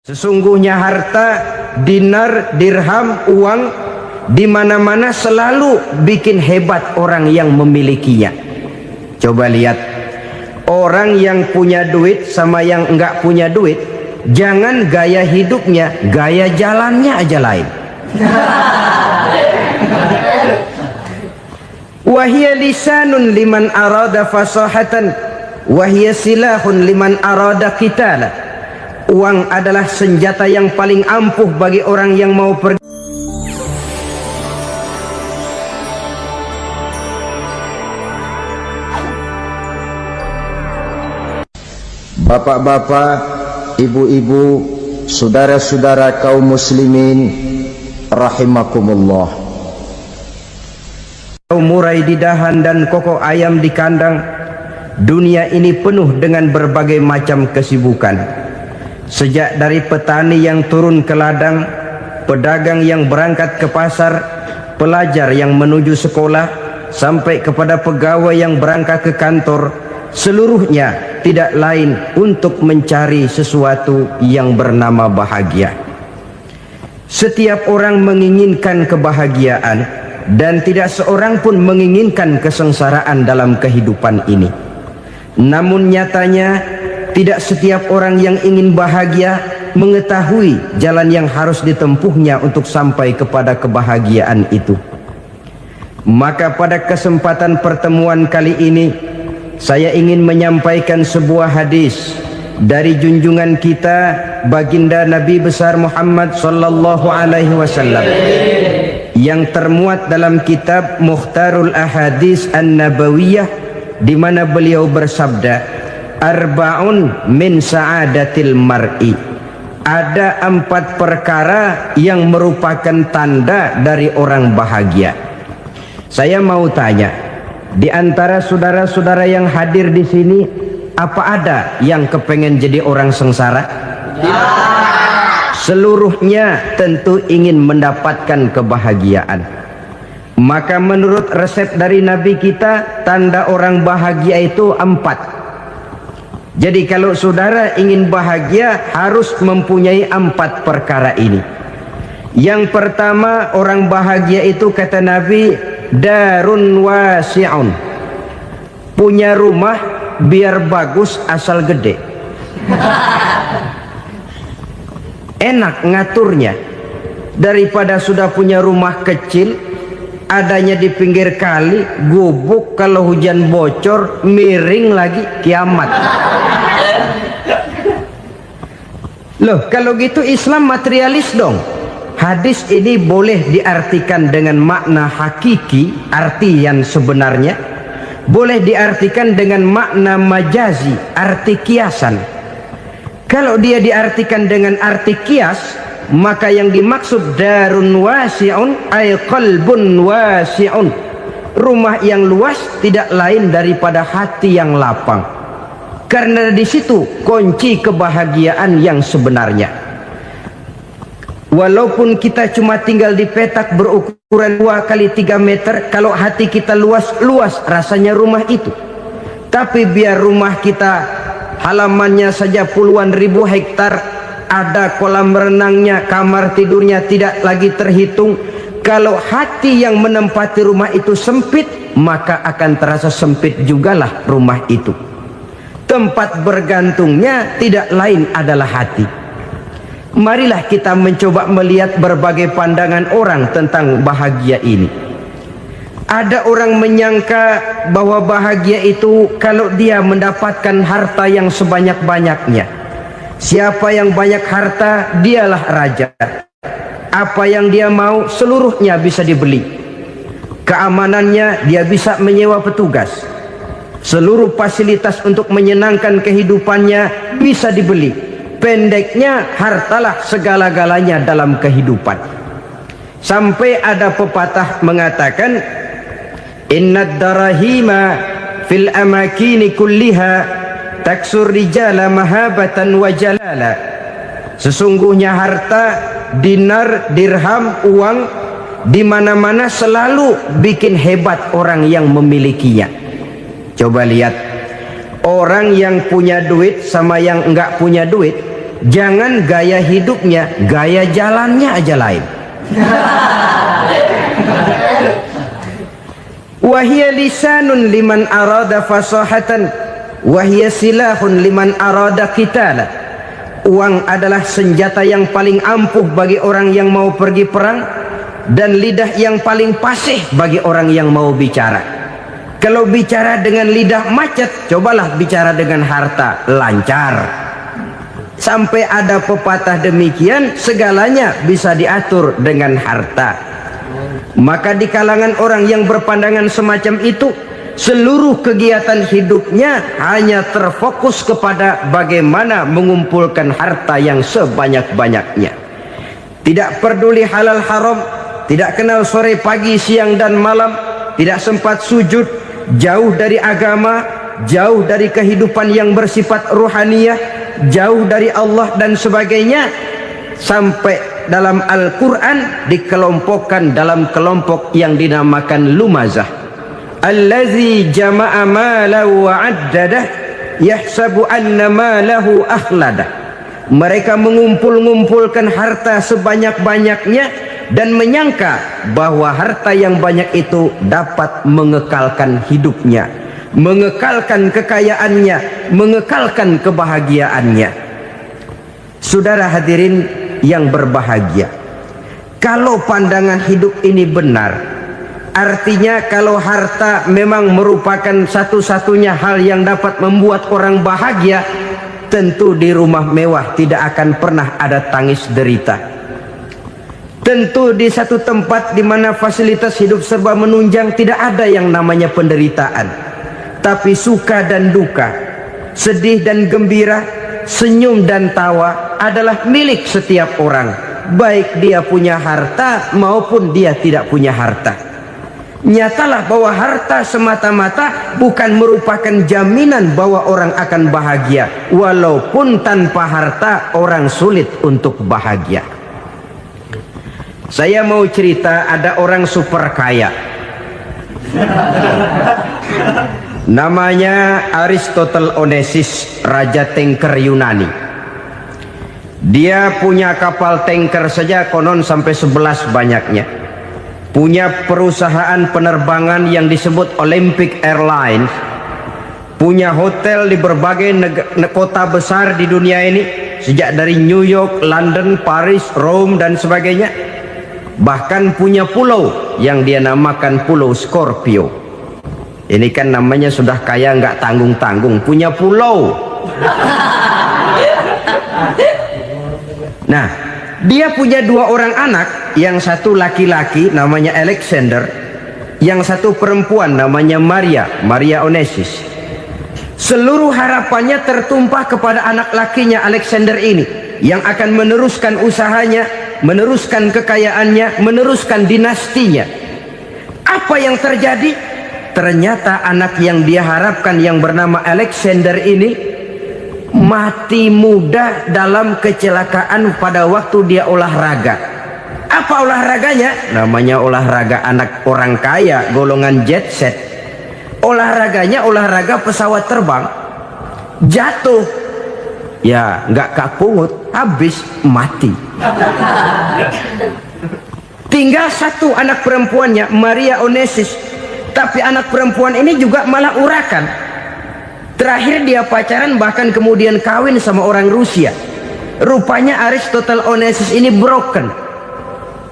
Sesungguhnya harta, dinar, dirham, uang di mana-mana selalu bikin hebat orang yang memilikinya. Coba lihat, orang yang punya duit sama yang enggak punya duit, jangan gaya hidupnya, gaya jalannya aja lain. Wahia lisanun liman arada fasahatan, wahia silahun liman arada qitala. Uang adalah senjata yang paling ampuh bagi orang yang mau pergi. Bapak-bapak, ibu-ibu, saudara-saudara kaum muslimin rahimakumullah. Murai di dahan dan kokok ayam di kandang. Dunia ini penuh dengan berbagai macam kesibukan. Sejak dari petani yang turun ke ladang, pedagang yang berangkat ke pasar, pelajar yang menuju sekolah, sampai kepada pegawai yang berangkat ke kantor, seluruhnya tidak lain untuk mencari sesuatu yang bernama bahagia. Setiap orang menginginkan kebahagiaan, dan tidak seorang pun menginginkan kesengsaraan dalam kehidupan ini. Namun nyatanya tidak setiap orang yang ingin bahagia mengetahui jalan yang harus ditempuhnya untuk sampai kepada kebahagiaan itu. Maka pada kesempatan pertemuan kali ini, saya ingin menyampaikan sebuah hadis dari junjungan kita baginda Nabi besar Muhammad sallallahu alaihi wasallam yang termuat dalam kitab Mukhtarul Ahadits An-Nabawiyah, di mana beliau bersabda, Arba'un min sa'adatil mar'i. Ada 4 perkara yang merupakan tanda dari orang bahagia. Saya mau tanya, di antara saudara-saudara yang hadir di sini, apa ada yang kepengen jadi orang sengsara? Ya. Seluruhnya tentu ingin mendapatkan kebahagiaan. Maka menurut resep dari Nabi kita, tanda orang bahagia itu 4. Jadi kalau saudara ingin bahagia, harus mempunyai 4 perkara ini. Yang pertama, orang bahagia itu kata Nabi, darun wasi'un. Punya rumah biar bagus asal gede. Enak ngaturnya. Daripada sudah punya rumah kecil, adanya di pinggir kali, gubuk, kalau hujan bocor, miring lagi, kiamat. Loh, kalau gitu Islam materialis dong. Hadis ini boleh diartikan dengan makna hakiki, arti yang sebenarnya. Boleh diartikan dengan makna majazi, arti kiasan. Kalau dia diartikan dengan arti kias, maka yang dimaksud darun wasi'un ay qalbun wasi'un. Rumah yang luas tidak lain daripada hati yang lapang. Karena di situ kunci kebahagiaan yang sebenarnya. Walaupun kita cuma tinggal di petak berukuran 2 kali 3 meter, kalau hati kita luas-luas rasanya rumah itu. Tapi biar rumah kita halamannya saja puluhan ribu hektar, ada kolam renangnya, kamar tidurnya tidak lagi terhitung. Kalau hati yang menempati rumah itu sempit, maka akan terasa sempit jugalah rumah itu. Tempat bergantungnya tidak lain adalah hati. Marilah kita mencoba melihat berbagai pandangan orang tentang bahagia ini. Ada orang menyangka bahwa bahagia itu kalau dia mendapatkan harta yang sebanyak-banyaknya. Siapa yang banyak harta, dialah raja. Apa yang dia mau, seluruhnya bisa dibeli. Keamanannya, dia bisa menyewa petugas. Seluruh fasilitas untuk menyenangkan kehidupannya bisa dibeli. Pendeknya, hartalah segala-galanya dalam kehidupan. Sampai ada pepatah mengatakan, innad darahima fil amakini kulliha taksur rijala mahabatan wa jalala. Sesungguhnya harta, dinar, dirham, uang di mana-mana selalu bikin hebat orang yang memilikinya. Coba lihat, orang yang punya duit sama yang enggak punya duit, jangan gaya hidupnya, gaya jalannya aja lain. Wahia lisanun liman arada fasahatan, wahia silahun liman arada qitala. Uang adalah senjata yang paling ampuh bagi orang yang mau pergi perang, dan lidah yang paling fasih bagi orang yang mau bicara. Kalau bicara dengan lidah macet, cobalah bicara dengan harta, lancar. Sampai ada pepatah demikian, segalanya bisa diatur dengan harta. Maka di kalangan orang yang berpandangan semacam itu, seluruh kegiatan hidupnya hanya terfokus kepada bagaimana mengumpulkan harta yang sebanyak-banyaknya. Tidak peduli halal haram, tidak kenal sore pagi siang dan malam, tidak sempat sujud, jauh dari agama, jauh dari kehidupan yang bersifat ruhaniyah, jauh dari Allah dan sebagainya. Sampai dalam Al-Quran dikelompokkan dalam kelompok yang dinamakan lumazah. Allazi jama'a malahu wa'addadah yahsabu anna malahu akhladah. Mereka mengumpul-ngumpulkan harta sebanyak-banyaknya dan menyangka bahwa harta yang banyak itu dapat mengekalkan hidupnya, mengekalkan kekayaannya, mengekalkan kebahagiaannya. Saudara hadirin yang berbahagia, kalau pandangan hidup ini benar, artinya kalau harta memang merupakan satu-satunya hal yang dapat membuat orang bahagia, tentu di rumah mewah tidak akan pernah ada tangis derita. Tentu di satu tempat di mana fasilitas hidup serba menunjang tidak ada yang namanya penderitaan. Tapi suka dan duka, sedih dan gembira, senyum dan tawa adalah milik setiap orang, baik dia punya harta maupun dia tidak punya harta. Nyatalah bahwa harta semata-mata bukan merupakan jaminan bahwa orang akan bahagia, walaupun tanpa harta orang sulit untuk bahagia. Saya mau cerita, ada orang super kaya, namanya Aristotle Onesimus, raja tanker Yunani. Dia punya kapal tanker saja konon sampai 11 banyaknya. Punya perusahaan penerbangan yang disebut Olympic Airlines. Punya hotel di berbagai kota besar di dunia ini, sejak dari New York, London, Paris, Rome dan sebagainya. Bahkan punya pulau yang dia namakan Pulau Scorpio. Ini kan namanya sudah kaya nggak tanggung-tanggung, punya pulau. Nah, dia punya 2 orang anak, yang satu laki-laki namanya Alexander, yang satu perempuan namanya Maria Onesimus. Seluruh harapannya tertumpah kepada anak lakinya Alexander ini, yang akan meneruskan usahanya, meneruskan kekayaannya, meneruskan dinastinya. Apa yang terjadi? Ternyata anak yang dia harapkan yang bernama Alexander ini mati muda dalam kecelakaan pada waktu dia olahraga. Apa olahraganya? Namanya olahraga anak orang kaya, golongan jet set. Olahraganya olahraga pesawat terbang. Jatuh, ya nggak kapungut, habis mati. Tinggal satu anak perempuannya, Maria Onesimus. Tapi anak perempuan ini juga malah urakan. Terakhir dia pacaran, bahkan kemudian kawin sama orang Rusia. Rupanya Aristotle Onesimus ini broken.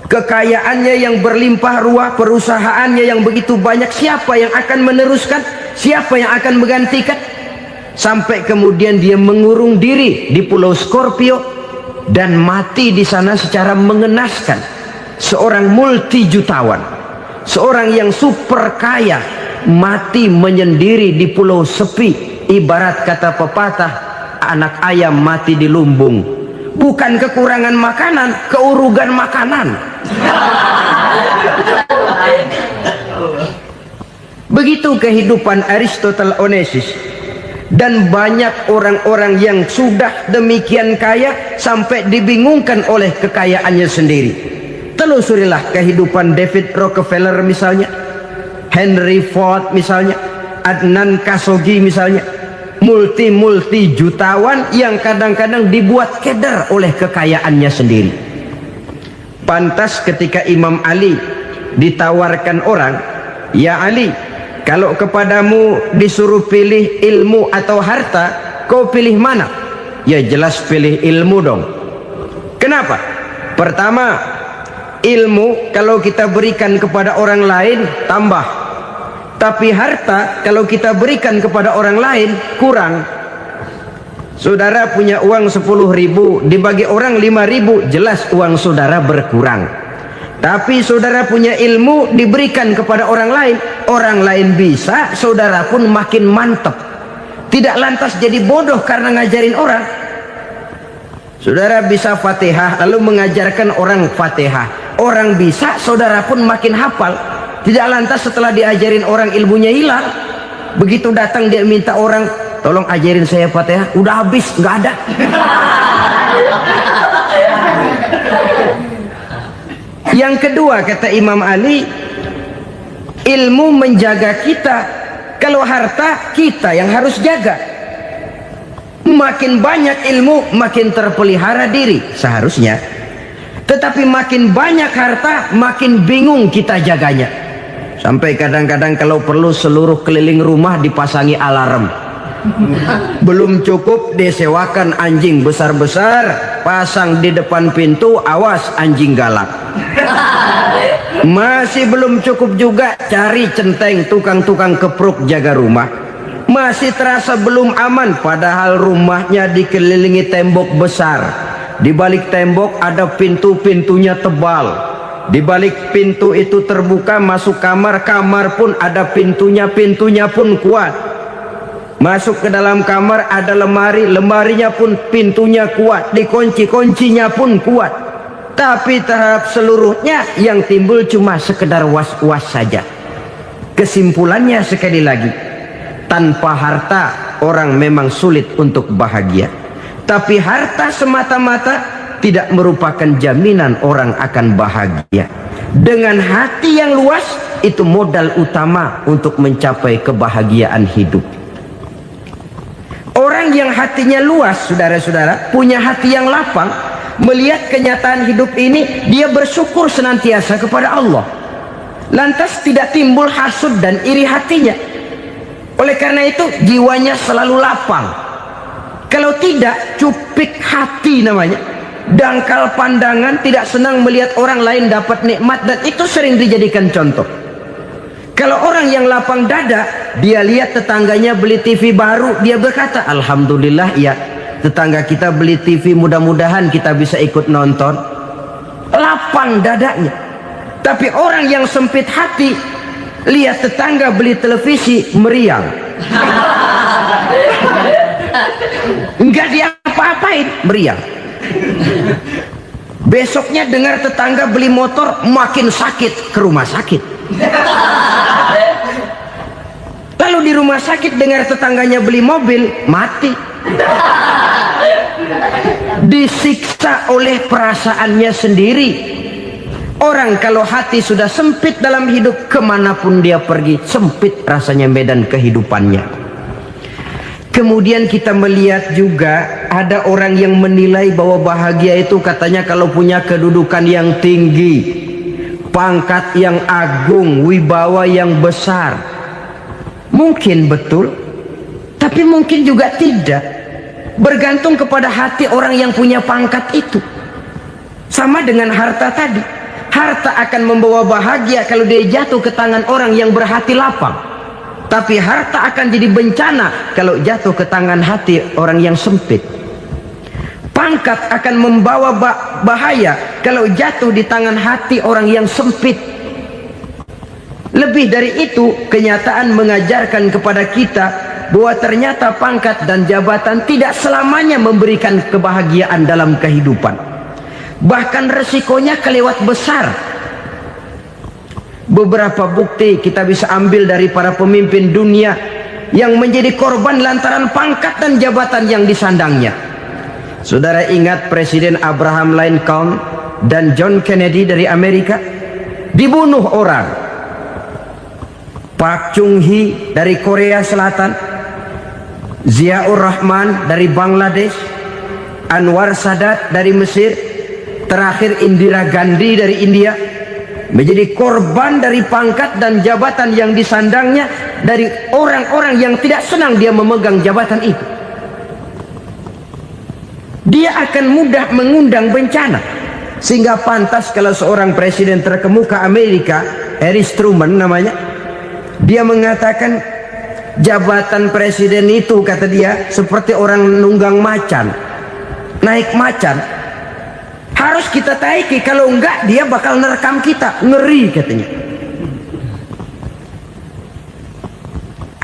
Kekayaannya yang berlimpah ruah, perusahaannya yang begitu banyak, siapa yang akan meneruskan? Siapa yang akan menggantikan? Sampai kemudian dia mengurung diri di Pulau Scorpio dan mati di sana secara mengenaskan. Seorang multi jutawan, seorang yang super kaya, mati menyendiri di pulau sepi. Ibarat kata pepatah, anak ayam mati di lumbung. Bukan kekurangan makanan, keurugan makanan. Begitu kehidupan Aristotle Onesimus. Dan banyak orang-orang yang sudah demikian kaya sampai dibingungkan oleh kekayaannya sendiri. Telusurilah kehidupan David Rockefeller misalnya, Henry Ford misalnya, Adnan Khashoggi misalnya. multi jutawan yang kadang-kadang dibuat keder oleh kekayaannya sendiri. Pantas ketika Imam Ali ditawarkan orang, "Ya Ali, kalau kepadamu disuruh pilih ilmu atau harta, kau pilih mana?" Ya jelas pilih ilmu dong. Kenapa? Pertama, ilmu kalau kita berikan kepada orang lain tambah, tapi harta kalau kita berikan kepada orang lain kurang. Saudara punya uang 10.000, dibagi orang 5.000, jelas uang saudara berkurang. Tapi saudara punya ilmu diberikan kepada orang lain bisa, saudara pun makin mantap. Tidak lantas jadi bodoh karena ngajarin orang. Saudara bisa Fatihah lalu mengajarkan orang Fatihah, orang bisa, saudara pun makin hafal. Tidak lantas setelah diajarin orang ilmunya hilang. Begitu datang dia minta orang, "Tolong ajarin saya Fatihah," udah habis, nggak ada. Yang kedua kata Imam Ali, ilmu menjaga kita. Kalau harta kita yang harus jaga. Makin banyak ilmu makin terpelihara diri seharusnya. Tetapi makin banyak harta makin bingung kita jaganya. Sampai kadang-kadang kalau perlu seluruh keliling rumah dipasangi alarm. Belum cukup disewakan anjing besar-besar, pasang di depan pintu, awas anjing galak. Masih belum cukup juga cari centeng tukang-tukang kepruk jaga rumah. Masih terasa belum aman, padahal rumahnya dikelilingi tembok besar. Di balik tembok ada pintu-pintunya tebal. Di balik pintu itu terbuka masuk kamar, kamar pun ada pintunya, pintunya pun kuat. Masuk ke dalam kamar ada lemari, lemarinya pun pintunya kuat, dikunci, kuncinya pun kuat. Tapi terhadap seluruhnya yang timbul cuma sekedar was-was saja. Kesimpulannya sekali lagi, tanpa harta orang memang sulit untuk bahagia. Tapi harta semata-mata tidak merupakan jaminan orang akan bahagia. Dengan hati yang luas, itu modal utama untuk mencapai kebahagiaan hidup. Orang yang hatinya luas, saudara-saudara, punya hati yang lapang, melihat kenyataan hidup ini, dia bersyukur senantiasa kepada Allah. Lantas tidak timbul hasud dan iri hatinya. Oleh karena itu jiwanya selalu lapang. Kalau tidak, cupik hati namanya, dangkal pandangan, tidak senang melihat orang lain dapat nikmat, dan itu sering dijadikan contoh. Kalau orang yang lapang dada, dia lihat tetangganya beli TV baru, dia berkata, "Alhamdulillah ya, tetangga kita beli TV, mudah-mudahan kita bisa ikut nonton." Lapang dadanya. Tapi orang yang sempit hati, lihat tetangga beli televisi, meriang. Enggak diapa-apain, meriang. Besoknya dengar tetangga beli motor, makin sakit, ke rumah sakit. Lalu di rumah sakit dengar tetangganya beli mobil, mati. Disiksa oleh perasaannya sendiri. Orang kalau hati sudah sempit dalam hidup, kemanapun dia pergi, sempit rasanya medan kehidupannya. Kemudian kita melihat juga ada orang yang menilai bahwa bahagia itu katanya kalau punya kedudukan yang tinggi, pangkat yang agung, wibawa yang besar. Mungkin betul, tapi mungkin juga tidak. Bergantung kepada hati orang yang punya pangkat itu. Sama dengan harta tadi. Harta akan membawa bahagia kalau dia jatuh ke tangan orang yang berhati lapang. Tapi harta akan jadi bencana kalau jatuh ke tangan hati orang yang sempit. Pangkat akan membawa bahaya kalau jatuh di tangan hati orang yang sempit. Lebih dari itu, kenyataan mengajarkan kepada kita bahwa ternyata pangkat dan jabatan tidak selamanya memberikan kebahagiaan dalam kehidupan. Bahkan resikonya kelewat besar. Beberapa bukti kita bisa ambil dari para pemimpin dunia yang menjadi korban lantaran pangkat dan jabatan yang disandangnya. Saudara ingat Presiden Abraham Lincoln dan John Kennedy dari Amerika? Dibunuh orang. Park Chung-hee dari Korea Selatan Ziaur Rahman dari Bangladesh, Anwar Sadat dari Mesir, terakhir Indira Gandhi dari India, menjadi korban dari pangkat dan jabatan yang disandangnya dari orang-orang yang tidak senang dia memegang jabatan itu. Dia akan mudah mengundang bencana, sehingga pantas kalau seorang presiden terkemuka Amerika, Harry Truman namanya, dia mengatakan jabatan presiden itu, kata dia, seperti orang nunggang macan, naik macan, harus kita taiki, kalau enggak dia bakal nerekam kita, ngeri katanya.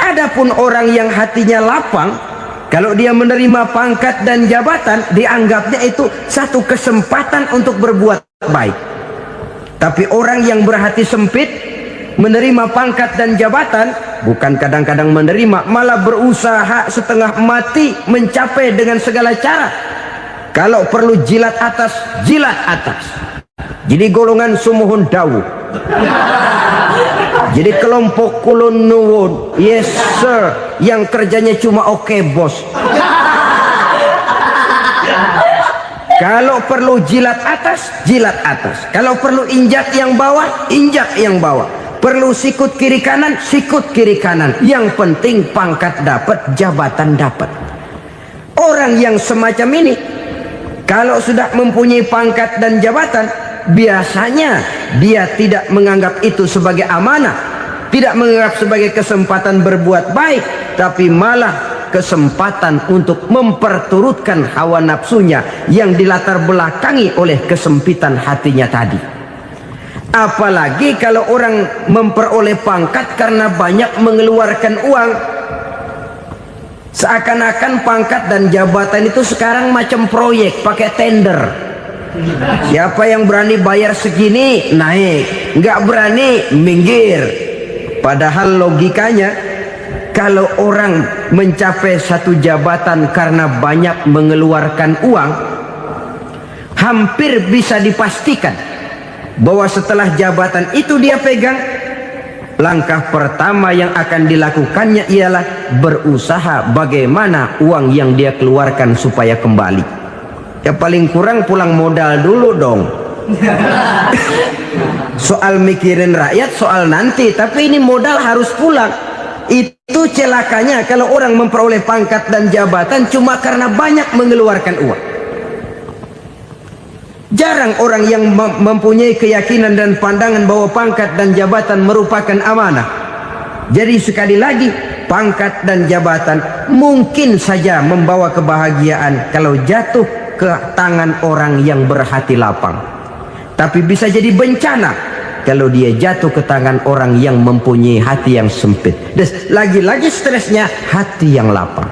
Adapun orang yang hatinya lapang, kalau dia menerima pangkat dan jabatan, dianggapnya itu satu kesempatan untuk berbuat baik. Tapi orang yang berhati sempit, menerima pangkat dan jabatan, bukan kadang-kadang menerima, malah berusaha setengah mati mencapai dengan segala cara. Kalau perlu jilat atas, jilat atas. Jadi golongan sumuhun dawu. Jadi kelompok kulon nuwun, yes sir, yang kerjanya cuma oke bos. Kalau perlu jilat atas, jilat atas. Kalau perlu injak yang bawah, injak yang bawah. Perlu sikut kiri kanan, sikut kiri kanan. Yang penting pangkat dapat, jabatan dapat. Orang yang semacam ini, kalau sudah mempunyai pangkat dan jabatan, biasanya dia tidak menganggap itu sebagai amanah, tidak menganggap sebagai kesempatan berbuat baik, tapi malah kesempatan untuk memperturutkan hawa nafsunya yang dilatar belakangi oleh kesempitan hatinya tadi. Apalagi kalau orang memperoleh pangkat karena banyak mengeluarkan uang, seakan-akan pangkat dan jabatan itu sekarang macam proyek, pakai tender. Siapa yang berani bayar segini naik, nggak berani minggir. Padahal logikanya, kalau orang mencapai satu jabatan karena banyak mengeluarkan uang, hampir bisa dipastikan bahwa setelah jabatan itu dia pegang, langkah pertama yang akan dilakukannya ialah berusaha bagaimana uang yang dia keluarkan supaya kembali. Ya paling kurang pulang modal dulu dong. Soal mikirin rakyat soal nanti, tapi ini modal harus pulang. Itu celakanya kalau orang memperoleh pangkat dan jabatan cuma karena banyak mengeluarkan uang. Jarang orang yang mempunyai keyakinan dan pandangan bahwa pangkat dan jabatan merupakan amanah. Jadi sekali lagi, pangkat dan jabatan mungkin saja membawa kebahagiaan kalau jatuh ke tangan orang yang berhati lapang, tapi bisa jadi bencana kalau dia jatuh ke tangan orang yang mempunyai hati yang sempit. Dan lagi-lagi stresnya hati yang lapang.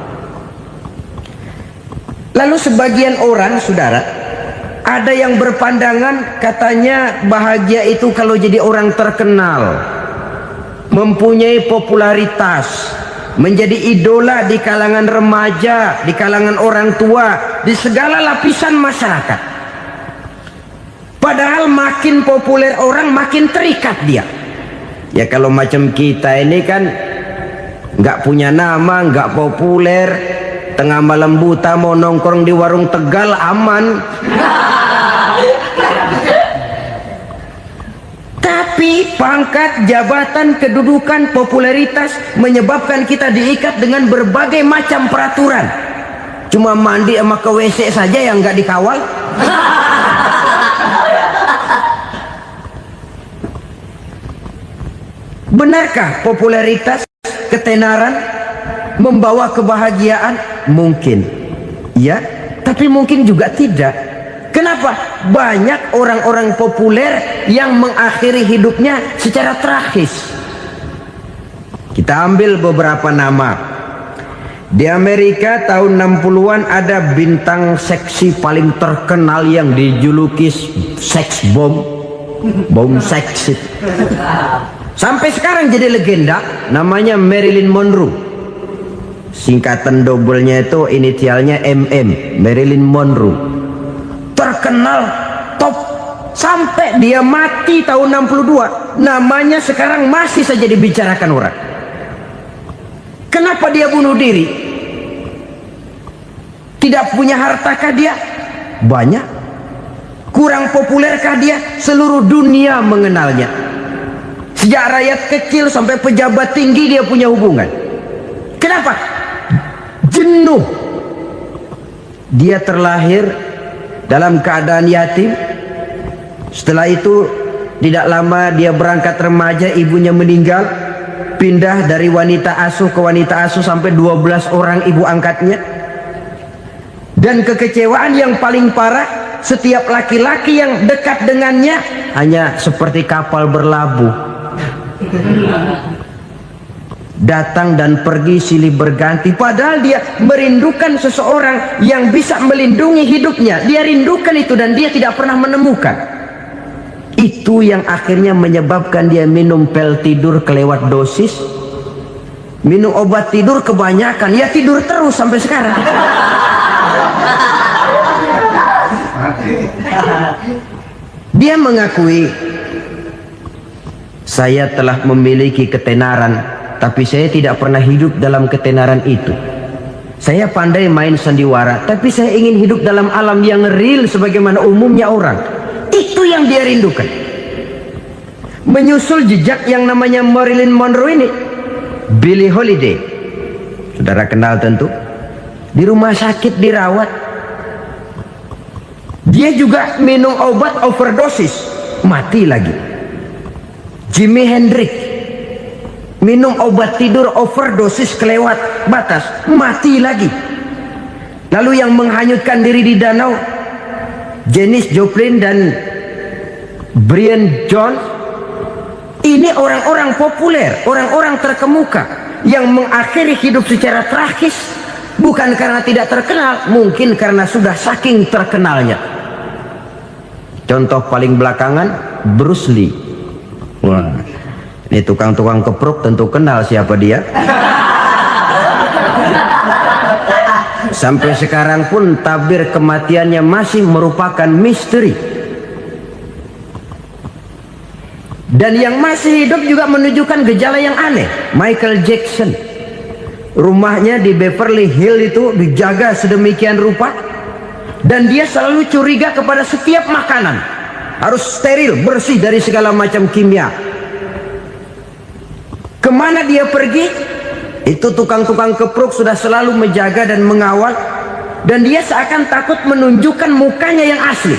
Lalu sebagian orang, saudara, ada yang berpandangan katanya bahagia itu kalau jadi orang terkenal, mempunyai popularitas, menjadi idola di kalangan remaja, di kalangan orang tua, di segala lapisan masyarakat. Padahal makin populer orang, makin terikat dia. Ya kalau macam kita ini kan nggak punya nama, nggak populer, tengah malam buta mau nongkrong di warung Tegal aman. Tapi pangkat, jabatan, kedudukan, popularitas menyebabkan kita diikat dengan berbagai macam peraturan. Cuma mandi sama ke WC saja yang nggak dikawal. Benarkah popularitas, ketenaran membawa kebahagiaan? Mungkin ya, tapi mungkin juga tidak. Kenapa? Banyak orang-orang populer yang mengakhiri hidupnya secara tragis. Kita ambil beberapa nama. Di Amerika tahun 60-an ada bintang seksi paling terkenal yang dijuluki seks bom, bom seks. Sampai sekarang jadi legenda, namanya Marilyn Monroe. Singkatan doublenya itu inisialnya MM, Marilyn Monroe. Terkenal top sampai dia mati tahun 62, namanya sekarang masih saja dibicarakan orang. Kenapa dia bunuh diri? Tidak punya hartakah dia? Banyak. Kurang populerkah dia? Seluruh dunia mengenalnya. Sejak rakyat kecil sampai pejabat tinggi dia punya hubungan. Kenapa? Jenuh. Dia terlahir dalam keadaan yatim. Setelah itu tidak lama dia berangkat remaja, ibunya meninggal. Pindah dari wanita asuh ke wanita asuh sampai 12 orang ibu angkatnya. Dan kekecewaan yang paling parah, setiap laki-laki yang dekat dengannya hanya seperti kapal berlabuh. Datang dan pergi silih berganti, padahal dia merindukan seseorang yang bisa melindungi hidupnya. Dia rindukan itu dan dia tidak pernah menemukan. Itu yang akhirnya menyebabkan dia minum pil tidur kelewat dosis, minum obat tidur kebanyakan, ya tidur terus sampai sekarang. Dia mengakui, saya telah memiliki ketenaran, tapi saya tidak pernah hidup dalam ketenaran itu. Saya pandai main sandiwara, tapi saya ingin hidup dalam alam yang real sebagaimana umumnya orang. Itu yang dia rindukan. Menyusul jejak yang namanya Marilyn Monroe ini, Billie Holiday, saudara kenal tentu. Di rumah sakit dirawat. Dia juga minum obat overdosis, mati lagi. Jimi Hendrix minum obat tidur overdosis kelewat batas, mati lagi. Lalu yang menghanyutkan diri di danau, Janis Joplin dan Brian Jones. Ini orang-orang populer, orang-orang terkemuka yang mengakhiri hidup secara tragis, bukan karena tidak terkenal, mungkin karena sudah saking terkenalnya. Contoh paling belakangan, Bruce Lee. Wah, ini tukang-tukang kepruk tentu kenal siapa dia. Sampai sekarang pun tabir kematiannya masih merupakan misteri. Dan yang masih hidup juga menunjukkan gejala yang aneh. Michael Jackson, rumahnya di Beverly Hills itu dijaga sedemikian rupa, dan dia selalu curiga kepada setiap makanan harus steril, bersih dari segala macam kimia. Kemana dia pergi, itu tukang-tukang kepruk sudah selalu menjaga dan mengawal, dan dia seakan takut menunjukkan mukanya yang asli.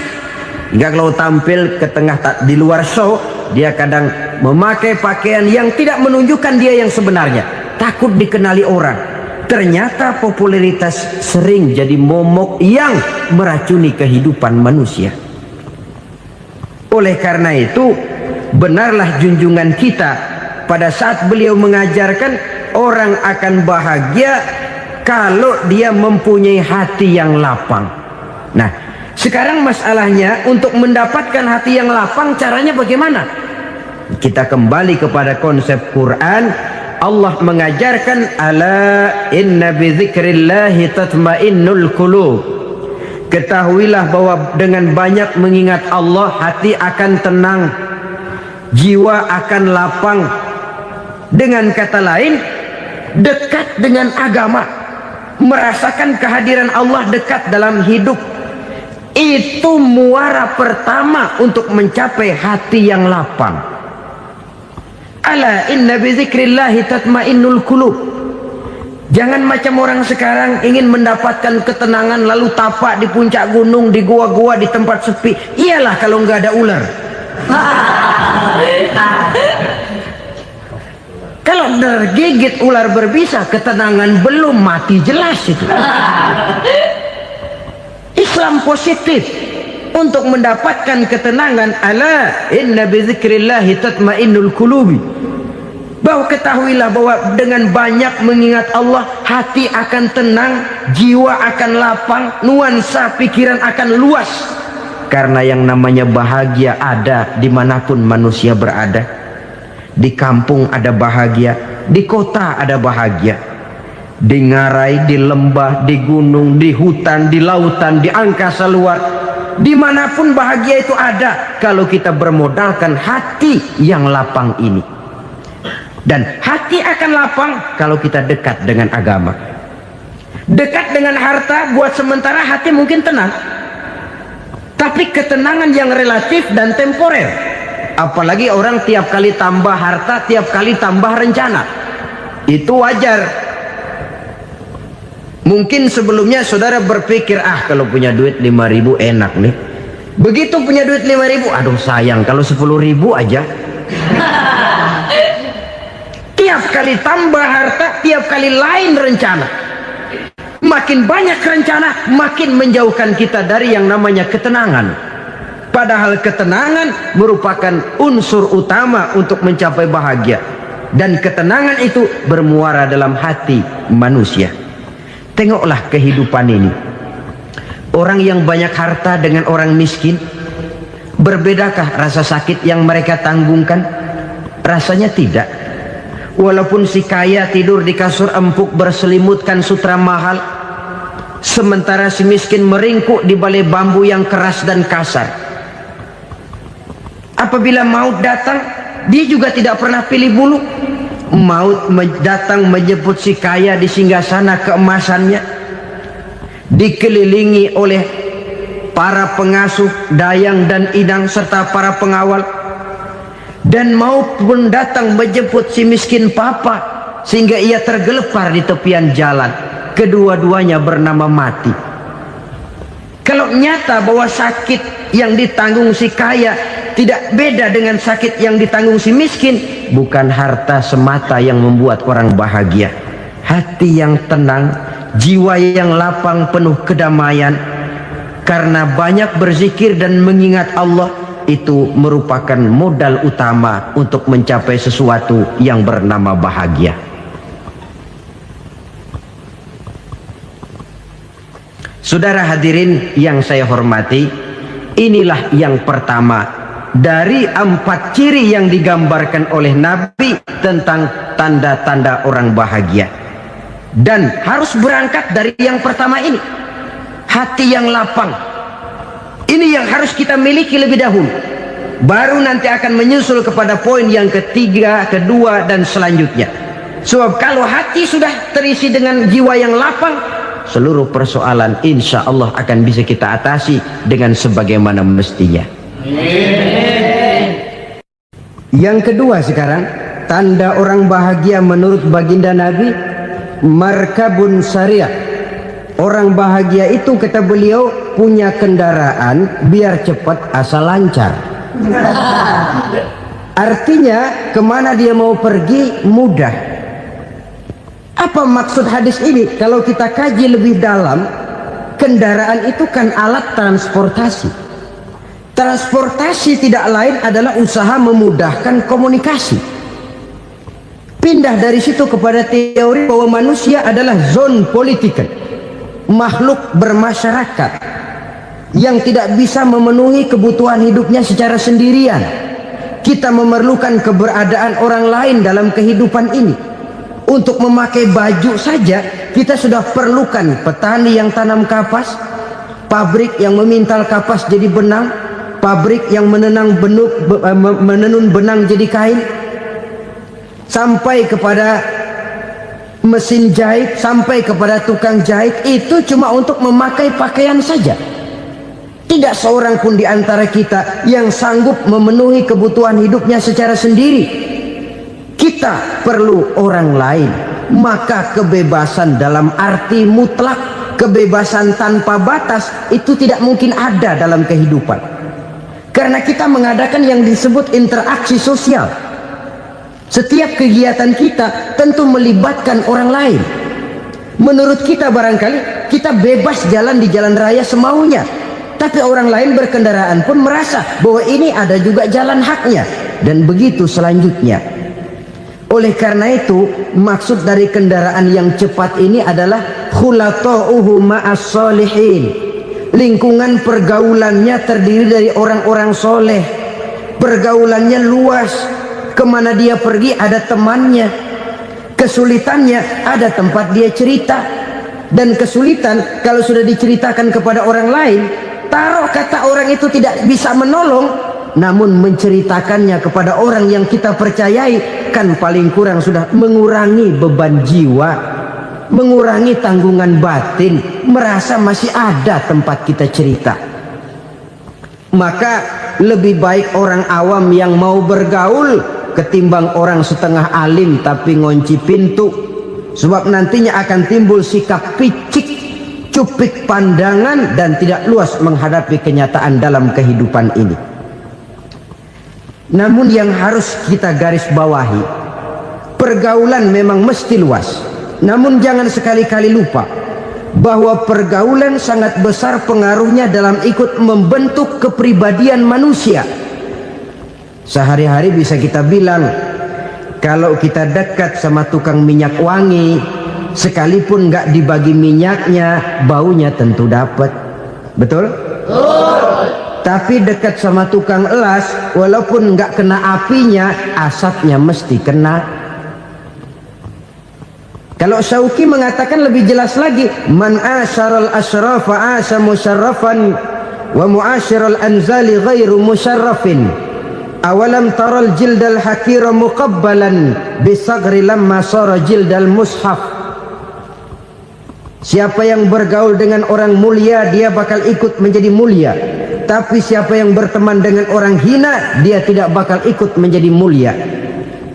Hingga kalau tampil ke tengah di luar show, dia kadang memakai pakaian yang tidak menunjukkan dia yang sebenarnya, takut dikenali orang. Ternyata popularitas sering jadi momok yang meracuni kehidupan manusia. Oleh karena itu, benarlah junjungan kita pada saat beliau mengajarkan orang akan bahagia kalau dia mempunyai hati yang lapang. Nah, sekarang masalahnya untuk mendapatkan hati yang lapang, caranya bagaimana? Kita kembali kepada konsep Quran. Allah mengajarkan, ala inna bi dzikrillahi tatmainnul qulub. Ketahuilah bahwa dengan banyak mengingat Allah, hati akan tenang, jiwa akan lapang. Dengan kata lain, dekat dengan agama, merasakan kehadiran Allah dekat dalam hidup. Itu muara pertama untuk mencapai hati yang lapang. Ala inna bi dzikrillahi tatmainnul qulub. Jangan macam orang sekarang ingin mendapatkan ketenangan lalu tapak di puncak gunung, di gua-gua, di tempat sepi. Iyalah kalau nggak ada ular. Kalau tergigit ular berbisa, ketenangan belum, mati jelas itu. Islam positif untuk mendapatkan ketenangan. Ala inna bi dzikrillahi tatmainnul qulubi. Bahwa ketahuilah bahwa dengan banyak mengingat Allah, hati akan tenang, jiwa akan lapang, nuansa pikiran akan luas. Karena yang namanya bahagia ada dimanapun manusia berada. Di kampung ada bahagia, di kota ada bahagia, di ngarai, di lembah, di gunung, di hutan, di lautan, di angkasa luar, dimanapun bahagia itu ada kalau kita bermodalkan hati yang lapang ini. Dan hati akan lapang kalau kita dekat dengan agama. Dekat dengan harta buat sementara hati mungkin tenang, tapi ketenangan yang relatif dan temporer. Apalagi orang tiap kali tambah harta, tiap kali tambah rencana, itu wajar. Mungkin sebelumnya saudara berpikir, kalau punya duit 5.000 enak nih. Begitu punya duit 5.000, aduh sayang kalau 10.000 aja. Tiap kali tambah harta, tiap kali lain rencana. Makin banyak rencana, makin menjauhkan kita dari yang namanya ketenangan. Padahal ketenangan merupakan unsur utama untuk mencapai bahagia. Dan ketenangan itu bermuara dalam hati manusia. Tengoklah kehidupan ini. Orang yang banyak harta dengan orang miskin, berbedakah rasa sakit yang mereka tanggungkan? Rasanya tidak. Walaupun si kaya tidur di kasur empuk berselimutkan sutra mahal, sementara si miskin meringkuk di balai bambu yang keras dan kasar. Apabila maut datang, dia juga tidak pernah pilih bulu. Maut datang menjemput si kaya di singgasana keemasannya, dikelilingi oleh para pengasuh, dayang dan inang serta para pengawal. Dan maut pun datang menjemput si miskin papa, sehingga ia tergelepar di tepian jalan. Kedua-duanya bernama mati. Kalau nyata bahwa sakit yang ditanggung si kaya tidak beda dengan sakit yang ditanggung si miskin, bukan harta semata yang membuat orang bahagia. Hati yang tenang, jiwa yang lapang penuh kedamaian, karena banyak berzikir dan mengingat Allah, itu merupakan modal utama untuk mencapai sesuatu yang bernama bahagia. Saudara hadirin yang saya hormati, inilah yang pertama dari 4 ciri yang digambarkan oleh Nabi tentang tanda-tanda orang bahagia. Dan harus berangkat dari yang pertama ini, hati yang lapang. Ini yang harus kita miliki lebih dahulu, baru nanti akan menyusul kepada poin yang ketiga, kedua, dan selanjutnya. Sebab kalau hati sudah terisi dengan jiwa yang lapang, seluruh persoalan insya Allah akan bisa kita atasi dengan sebagaimana mestinya. Yang kedua sekarang, tanda orang bahagia menurut baginda Nabi, markabun syariah. Orang bahagia itu, kata beliau, punya kendaraan biar cepat asal lancar. Artinya kemana dia mau pergi mudah. Apa maksud hadis ini? Kalau kita kaji lebih dalam, kendaraan itu kan alat transportasi. Transportasi tidak lain adalah usaha memudahkan komunikasi. Pindah dari situ kepada teori bahwa manusia adalah zon political, makhluk bermasyarakat yang tidak bisa memenuhi kebutuhan hidupnya secara sendirian. Kita memerlukan keberadaan orang lain dalam kehidupan ini. Untuk memakai baju saja kita sudah perlukan petani yang tanam kapas, pabrik yang memintal kapas jadi benang, pabrik yang menenun benang jadi kain, sampai kepada mesin jahit, sampai kepada tukang jahit. Itu cuma untuk memakai pakaian saja. Tidak seorang pun di antara kita yang sanggup memenuhi kebutuhan hidupnya secara sendiri. Kita perlu orang lain. Maka kebebasan dalam arti mutlak, kebebasan tanpa batas, itu tidak mungkin ada dalam kehidupan. Karena kita mengadakan yang disebut interaksi sosial. Setiap kegiatan kita tentu melibatkan orang lain. Menurut kita barangkali kita bebas jalan di jalan raya semaunya, tapi orang lain berkendaraan pun merasa bahwa ini ada juga jalan haknya, dan begitu selanjutnya. Oleh karena itu, maksud dari kendaraan yang cepat ini adalah khulata'uhu ma'as solihin. Lingkungan pergaulannya terdiri dari orang-orang soleh. Pergaulannya luas. Kemana dia pergi ada temannya. Kesulitannya ada tempat dia cerita. Dan kesulitan kalau sudah diceritakan kepada orang lain, taruh kata orang itu tidak bisa menolong, namun menceritakannya kepada orang yang kita percayai, kan paling kurang sudah mengurangi beban jiwa. mengurangi tanggungan batin, merasa masih ada tempat kita cerita. Maka lebih baik orang awam yang mau bergaul ketimbang orang setengah alim tapi ngunci pintu. Sebab nantinya akan timbul sikap picik, cupik pandangan, dan tidak luas menghadapi kenyataan dalam kehidupan ini. Namun yang harus kita garis bawahi, pergaulan memang mesti luas. Namun jangan sekali-kali lupa bahwa pergaulan sangat besar pengaruhnya dalam ikut membentuk kepribadian manusia. Sehari-hari bisa kita bilang, kalau kita dekat sama tukang minyak wangi, sekalipun nggak dibagi minyaknya, baunya tentu dapat. Betul? Betul. Tapi dekat sama tukang elas, walaupun nggak kena apinya, asapnya mesti kena. Kalau Syauqi mengatakan lebih jelas lagi, man asyaral asyrafa asa musyarrafan wa muasyiral anzali ghairu musyarrafin. Awalam taral jildal hakira muqabbalan bisagri lamma sara jildal mushaf. Siapa yang bergaul dengan orang mulia, dia bakal ikut menjadi mulia. Tapi siapa yang berteman dengan orang hina, dia tidak bakal ikut menjadi mulia.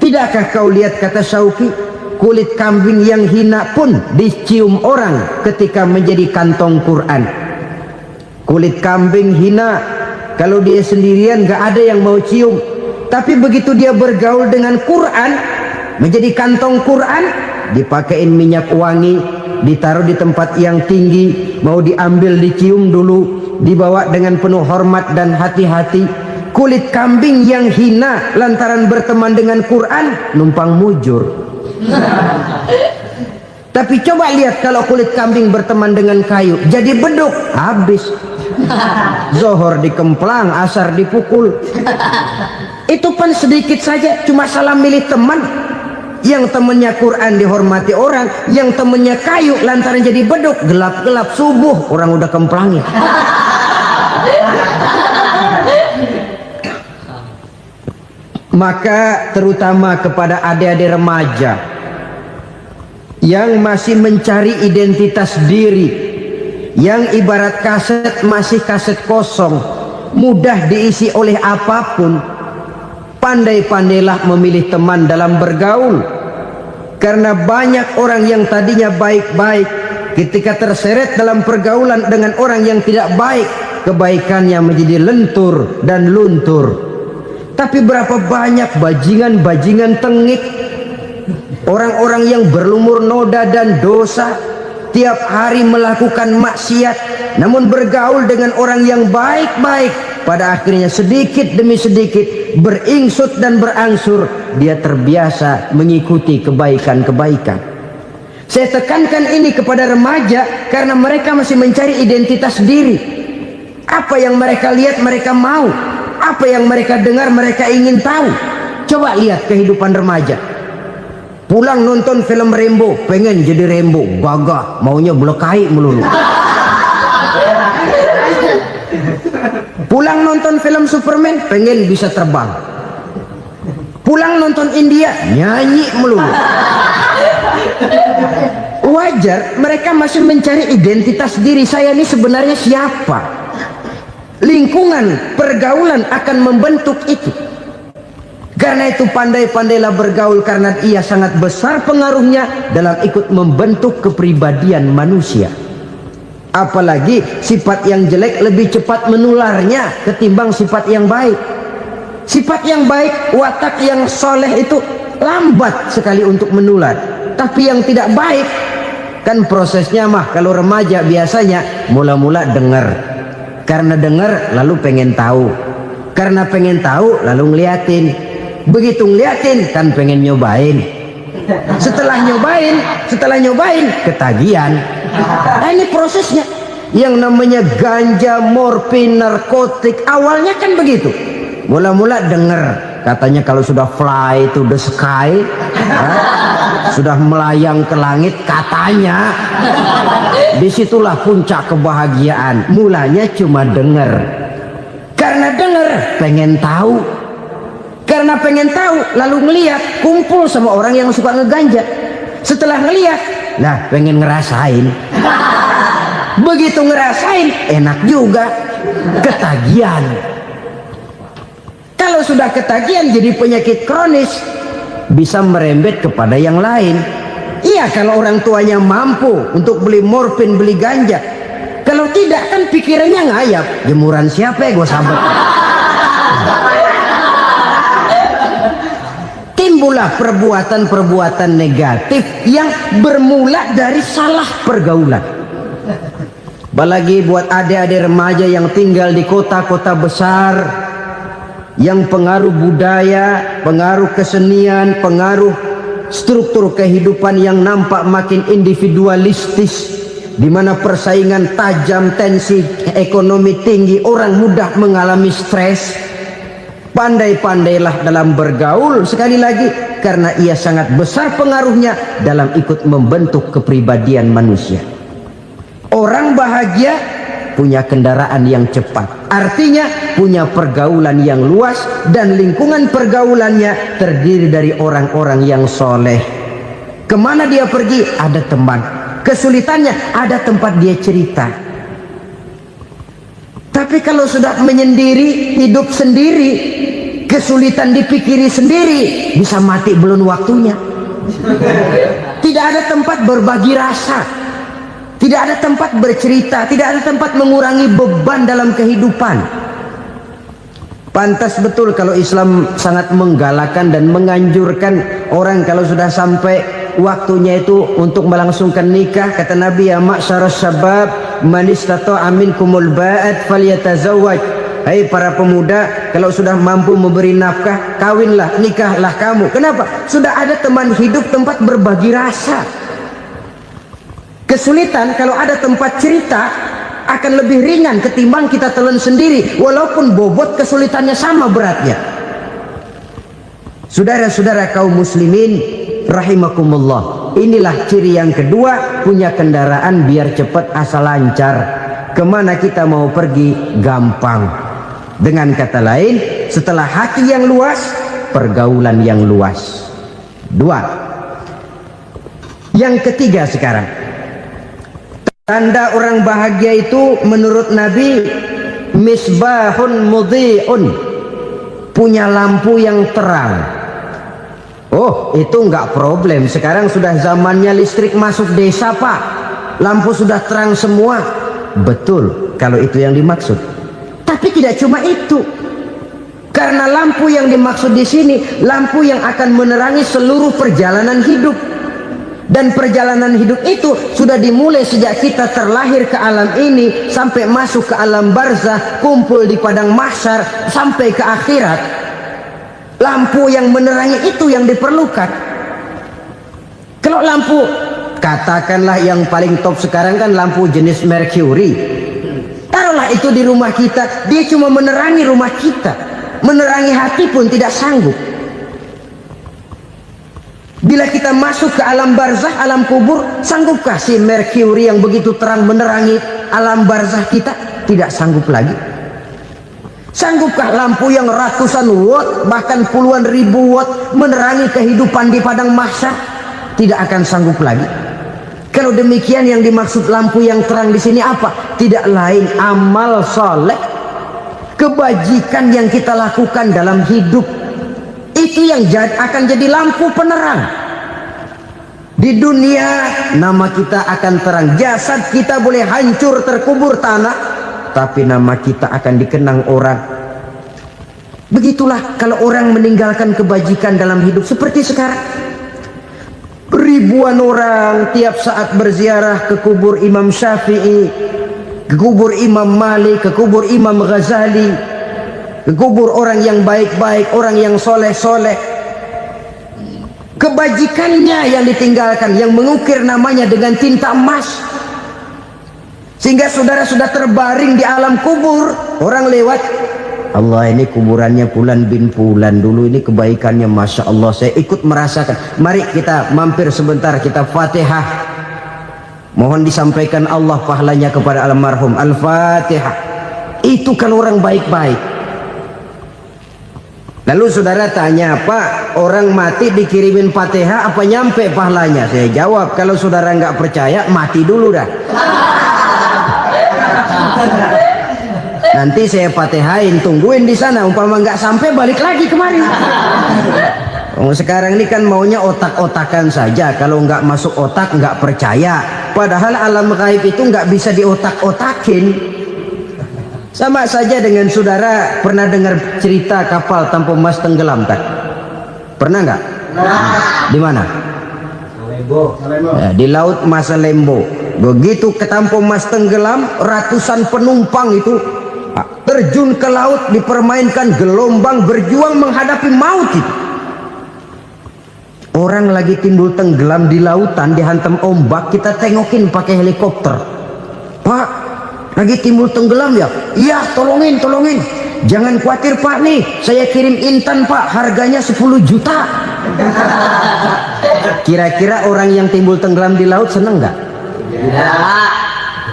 Tidakkah kau lihat, kata Syauqi, kulit kambing yang hina pun dicium orang ketika menjadi kantong Quran. Kulit kambing hina, kalau dia sendirian gak ada yang mau cium. Tapi begitu dia bergaul dengan Quran, menjadi kantong Quran, dipakein minyak wangi, ditaruh di tempat yang tinggi, mau diambil dicium dulu, dibawa dengan penuh hormat dan hati-hati. Kulit kambing yang hina lantaran berteman dengan Quran, numpang mujur. Tapi coba lihat kalau kulit kambing berteman dengan kayu, jadi beduk, habis. Zohor dikemplang, asar dipukul. Itu pun sedikit saja, cuma salah milih teman. Yang temannya Quran dihormati orang, yang temannya kayu lantaran jadi beduk, gelap-gelap subuh orang udah kemplangin. Maka terutama kepada adik-adik remaja yang masih mencari identitas diri, yang ibarat kaset masih kaset kosong, mudah diisi oleh apapun, pandai-pandailah memilih teman dalam bergaul. Karena banyak orang yang tadinya baik-baik, ketika terseret dalam pergaulan dengan orang yang tidak baik, kebaikannya menjadi lentur dan luntur. Tapi berapa banyak bajingan-bajingan tengik, orang-orang yang berlumur noda dan dosa, tiap hari melakukan maksiat, namun bergaul dengan orang yang baik-baik, pada akhirnya sedikit demi sedikit beringsut dan berangsur dia terbiasa mengikuti kebaikan-kebaikan. Saya tekankan ini kepada remaja karena mereka masih mencari identitas diri. Apa yang mereka lihat mereka mau, apa yang mereka dengar mereka ingin tahu. Coba lihat kehidupan remaja. Pulang nonton film Rambo, pengen jadi Rambo, gagah, maunya belekai melulu. Pulang nonton film Superman, pengen bisa terbang. Pulang nonton India, nyanyi melulu. Wajar, mereka masih mencari identitas diri. Saya ini sebenarnya siapa? Lingkungan, pergaulan akan membentuk itu. Karena itu pandai-pandailah bergaul, karena ia sangat besar pengaruhnya dalam ikut membentuk kepribadian manusia. Apalagi sifat yang jelek lebih cepat menularnya ketimbang sifat yang baik. Sifat yang baik, watak yang soleh itu lambat sekali untuk menular. Tapi yang tidak baik, kan prosesnya mah kalau remaja biasanya mula-mula dengar. Karena dengar lalu pengen tahu. Karena pengen tahu lalu ngeliatin. Begitu ngeliatin kan pengen nyobain. Setelah nyobain ketagihan. Nah, ini prosesnya. Yang namanya ganja, morfin, narkotik, awalnya kan begitu. Mula-mula dengar, katanya kalau sudah fly to the sky, sudah melayang ke langit, katanya disitulah puncak kebahagiaan. Mulanya cuma dengar. Karena dengar pengen tahu. Karena pengen tahu lalu ngeliat, kumpul sama orang yang suka ngeganja. Setelah ngeliat Nah, pengen ngerasain. Begitu ngerasain, enak juga. Ketagihan. Kalau sudah ketagihan jadi penyakit kronis, bisa merembet kepada yang lain. Iya, kalau orang tuanya mampu untuk beli morfin, beli ganja. Kalau tidak kan pikirannya ngayap. Jemuran siapa ya gue sahabat. Timbullah perbuatan-perbuatan negatif yang bermula dari salah pergaulan. Apalagi buat adik-adik remaja yang tinggal di kota-kota besar, yang pengaruh budaya, pengaruh kesenian, pengaruh struktur kehidupan yang nampak makin individualistis, di mana persaingan tajam, tensi ekonomi tinggi, orang mudah mengalami stres. Pandai-pandailah dalam bergaul, sekali lagi, karena ia sangat besar pengaruhnya dalam ikut membentuk kepribadian manusia. Orang bahagia punya kendaraan yang cepat, artinya punya pergaulan yang luas, dan lingkungan pergaulannya terdiri dari orang-orang yang soleh. Kemana dia pergi ada teman, kesulitannya ada tempat dia cerita. Tapi kalau sudah menyendiri, hidup sendiri, kesulitan dipikiri sendiri, bisa mati belum waktunya. Tidak ada tempat berbagi rasa, tidak ada tempat bercerita, tidak ada tempat mengurangi beban dalam kehidupan. Pantas betul kalau Islam sangat menggalakkan dan menganjurkan orang kalau sudah sampai waktunya itu untuk melangsungkan nikah. Kata Nabi, ya ma'syaras syabab man istata'a minkumul ba'at falyatazawwaj. Hai para pemuda, kalau sudah mampu memberi nafkah, kawinlah, nikahlah kamu. Kenapa? Sudah ada teman hidup, tempat berbagi rasa. Kesulitan kalau ada tempat cerita akan lebih ringan ketimbang kita telan sendiri, walaupun bobot kesulitannya sama beratnya. Saudara-saudara kaum muslimin rahimakumullah, inilah ciri yang kedua, punya kendaraan biar cepat asal lancar. Kemana kita mau pergi gampang. Dengan kata lain, setelah hati yang luas, pergaulan yang luas. Dua. Yang ketiga sekarang, tanda orang bahagia itu menurut Nabi, misbahun mudhi'un, punya lampu yang terang. Oh, itu enggak problem. Sekarang sudah zamannya listrik masuk desa, Pak. Lampu sudah terang semua. Betul, kalau itu yang dimaksud. Tapi tidak cuma itu. Karena lampu yang dimaksud di sini, lampu yang akan menerangi seluruh perjalanan hidup. Dan perjalanan hidup itu sudah dimulai sejak kita terlahir ke alam ini, sampai masuk ke alam barzah, kumpul di padang mahsyar, sampai ke akhirat. Lampu yang menerangi itu yang diperlukan. Kalau lampu, katakanlah yang paling top sekarang kan lampu jenis Mercury. Taruhlah itu di rumah kita, dia cuma menerangi rumah kita, menerangi hati pun tidak sanggup. Bila kita masuk ke alam barzah, alam kubur, sanggupkah si Mercury yang begitu terang menerangi alam barzah kita? Tidak sanggup lagi. Sanggupkah lampu yang ratusan watt, bahkan puluhan ribu watt menerangi kehidupan di padang mahsyar? Tidak akan sanggup lagi. Kalau demikian, yang dimaksud lampu yang terang di sini apa? Tidak lain amal soleh, kebajikan yang kita lakukan dalam hidup. Itu yang akan jadi lampu penerang. Di dunia nama kita akan terang, jasad kita boleh hancur terkubur tanah, tapi nama kita akan dikenang orang. Begitulah kalau orang meninggalkan kebajikan dalam hidup seperti sekarang. Ribuan orang tiap saat berziarah ke kubur Imam Syafi'i, ke kubur Imam Malik, ke kubur Imam Ghazali, ke kubur orang yang baik-baik, orang yang soleh-soleh. Kebajikannya yang ditinggalkan, yang mengukir namanya dengan tinta emas, sehingga saudara sudah terbaring di alam kubur. Orang lewat, Allah, ini kuburannya Fulan bin Fulan, dulu ini kebaikannya Masya Allah, saya ikut merasakan. Mari kita mampir sebentar, kita Fatihah, mohon disampaikan Allah pahalanya kepada almarhum. Al-Fatihah. Itu kan orang baik-baik. Lalu saudara tanya, Pak, orang mati dikirimin Fatihah apa nyampe pahalanya? Saya jawab, kalau saudara nggak percaya, mati dulu dah. Nanti saya Fatihain, tungguin di sana. Umpama nggak sampai, balik lagi kemari. Sekarang ini kan maunya otak-otakan saja. Kalau nggak masuk otak, nggak percaya. Padahal alam gaib itu nggak bisa diotak-otakin. Sama saja dengan saudara pernah dengar cerita kapal tanpa emas tenggelam kan? Pernah nggak? Di mana? Ya, di laut Masalembo. Begitu ketampo emas tenggelam, ratusan penumpang itu terjun ke laut, dipermainkan gelombang, berjuang menghadapi maut itu. Orang lagi timbul tenggelam di lautan, dihantam ombak, kita tengokin pakai helikopter. Pak, lagi timbul tenggelam ya? Iya, tolongin. Jangan khawatir Pak, nih saya kirim intan Pak, harganya 10 juta. Kira-kira orang yang timbul tenggelam di laut seneng nggak? Ya.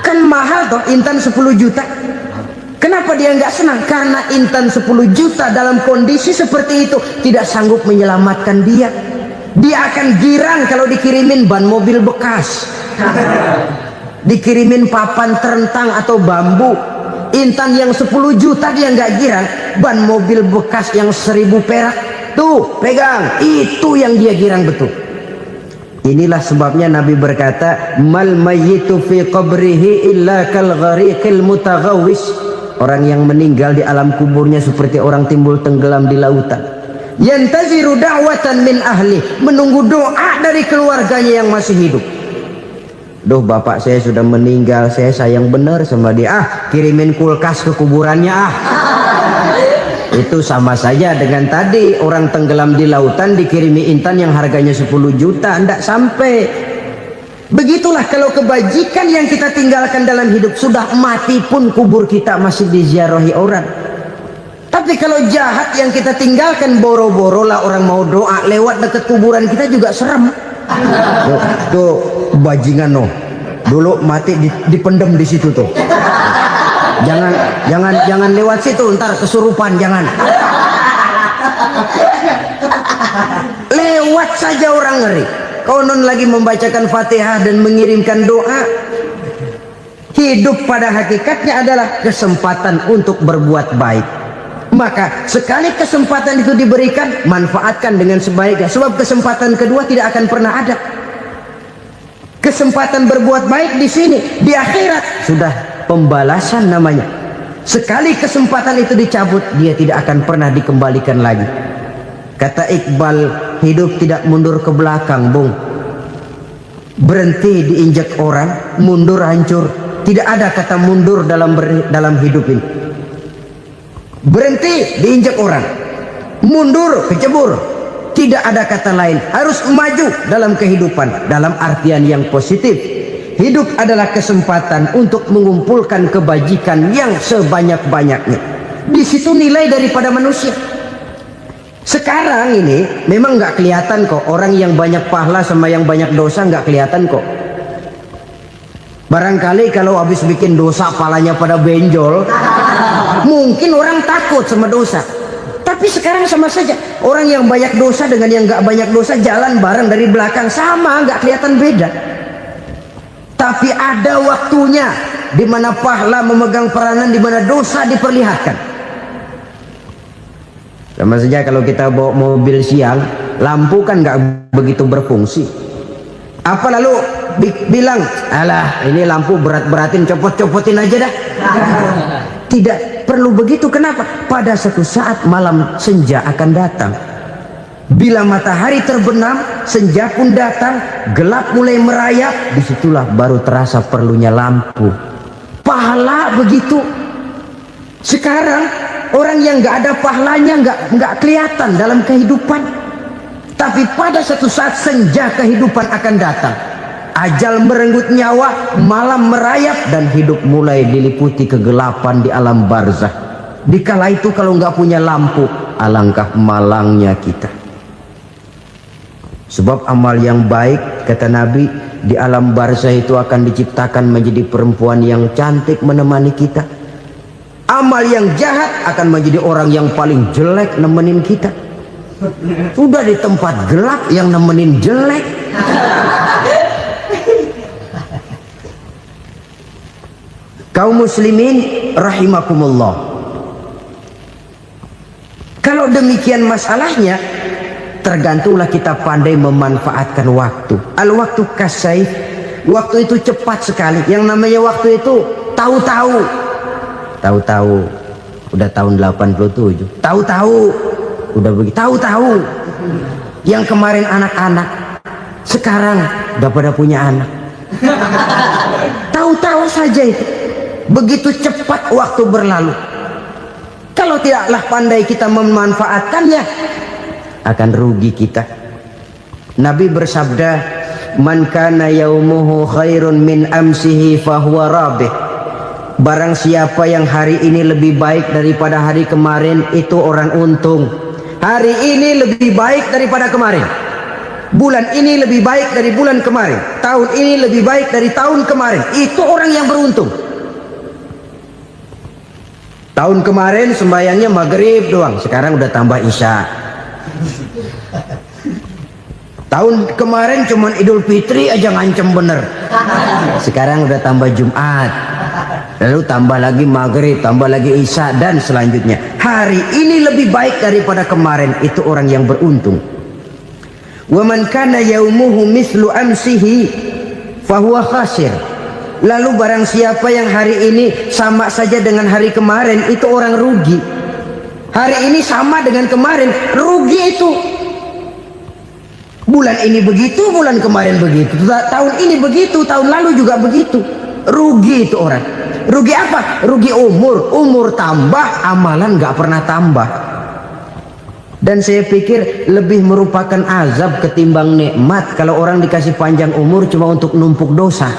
Kan mahal toh intan 10 juta. Kenapa dia nggak senang? Karena intan 10 juta dalam kondisi seperti itu tidak sanggup menyelamatkan dia. Dia akan girang kalau dikirimin ban mobil bekas, dikirimin papan terentang atau bambu. Intan yang 10 juta dia nggak girang. Ban mobil bekas yang 1000 perak, tuh pegang, itu yang dia girang betul. Inilah sebabnya Nabi berkata, mal mayyitu fi qabrihi illa kal ghariqil mutaghawwis. Orang yang meninggal di alam kuburnya seperti orang timbul tenggelam di lautan. Yantaziru da'watan min ahli, menunggu doa dari keluarganya yang masih hidup. Duh, bapak saya sudah meninggal, saya sayang benar sama dia. Kirimin kulkas ke kuburannya Itu sama saja dengan tadi orang tenggelam di lautan dikirimi intan yang harganya 10 juta, ndak sampai. Begitulah kalau kebajikan yang kita tinggalkan dalam hidup, sudah mati pun kubur kita masih diziarahi orang. Tapi kalau jahat yang kita tinggalkan, boro-boro lah orang mau doa lewat dekat kuburan kita juga serem. Tuh bajingan no, dulu mati dipendem di situ tuh. Jangan lewat situ, ntar kesurupan, jangan. Lewat saja orang ngeri. Konon lagi membacakan Fatihah dan mengirimkan doa. Hidup pada hakikatnya adalah kesempatan untuk berbuat baik. Maka sekali kesempatan itu diberikan, manfaatkan dengan sebaiknya. Sebab kesempatan kedua tidak akan pernah ada. Kesempatan berbuat baik di sini, di akhirat sudah pembalasan namanya. Sekali kesempatan itu dicabut, dia tidak akan pernah dikembalikan lagi. Kata Iqbal, hidup tidak mundur ke belakang, Bung. Berhenti diinjak orang, mundur hancur. Tidak ada kata mundur dalam hidup ini. Berhenti diinjak orang, mundur kecebur. Tidak ada kata lain, harus maju dalam kehidupan dalam artian yang positif. Hidup adalah kesempatan untuk mengumpulkan kebajikan yang sebanyak-banyaknya. Di situ nilai daripada manusia. Sekarang ini memang nggak kelihatan kok, orang yang banyak pahala sama yang banyak dosa nggak kelihatan kok. Barangkali kalau habis bikin dosa palanya pada benjol, mungkin orang takut sama dosa. Tapi sekarang sama saja, orang yang banyak dosa dengan yang nggak banyak dosa jalan bareng dari belakang, sama, nggak kelihatan beda. Tapi ada waktunya di mana pahala memegang peranan, di mana dosa diperlihatkan. Sama saja kalau kita bawa mobil siang, lampu kan nggak begitu berfungsi. Apa lalu bilang, alah ini lampu berat-beratin, copot-copotin aja dah. Tidak perlu begitu. Kenapa? Pada satu saat malam senja akan datang. Bila matahari terbenam, senja pun datang, gelap mulai merayap, disitulah baru terasa perlunya lampu. Pahala begitu. Sekarang orang yang nggak ada pahalanya nggak kelihatan dalam kehidupan. Tapi pada satu saat senja kehidupan akan datang. Ajal merenggut nyawa, malam merayap, dan hidup mulai diliputi kegelapan di alam barzah. Dikala itu kalau nggak punya lampu, alangkah malangnya kita. Sebab amal yang baik, kata Nabi, di alam barzah itu akan diciptakan menjadi perempuan yang cantik menemani kita. Amal yang jahat akan menjadi orang yang paling jelek nemenin kita. Sudah di tempat gelap yang nemenin jelek. Kaum muslimin rahimakumullah. Kalau demikian masalahnya, tergantunglah kita pandai memanfaatkan waktu. Al-waktu kasayf. Waktu itu cepat sekali. Yang namanya waktu itu tahu-tahu udah tahun 87, tahu-tahu udah begitu, tahu-tahu yang kemarin anak-anak sekarang udah pada punya anak. Tahu-tahu saja itu. Begitu cepat waktu berlalu. Kalau tidaklah pandai kita memanfaatkannya, akan rugi kita. Nabi bersabda, man kana yaumuhu khairun min amsihi fahuwa rabih. Barang siapa yang hari ini lebih baik daripada hari kemarin, itu orang untung. Hari ini lebih baik daripada kemarin. Bulan ini lebih baik dari bulan kemarin. Tahun ini lebih baik dari tahun kemarin. Itu orang yang beruntung. Tahun kemarin sembahyangnya maghrib doang, sekarang udah tambah isya. Tahun kemarin cuman Idul Fitri aja ngancem bener, sekarang udah tambah Jumat, lalu tambah lagi maghrib, tambah lagi isya, dan selanjutnya. Hari ini lebih baik daripada kemarin, itu orang yang beruntung. Wa man kana yaumuhu mislu amsihi fahuwa khasir. Lalu barang siapa yang hari ini sama saja dengan hari kemarin, itu orang rugi. Hari ini sama dengan kemarin, rugi itu. Bulan ini begitu, bulan kemarin begitu, tahun ini begitu, tahun lalu juga begitu. Rugi itu orang. Rugi apa? Rugi umur. Umur tambah, amalan gak pernah tambah. Dan saya pikir lebih merupakan azab ketimbang nikmat kalau orang dikasih panjang umur cuma untuk numpuk dosa.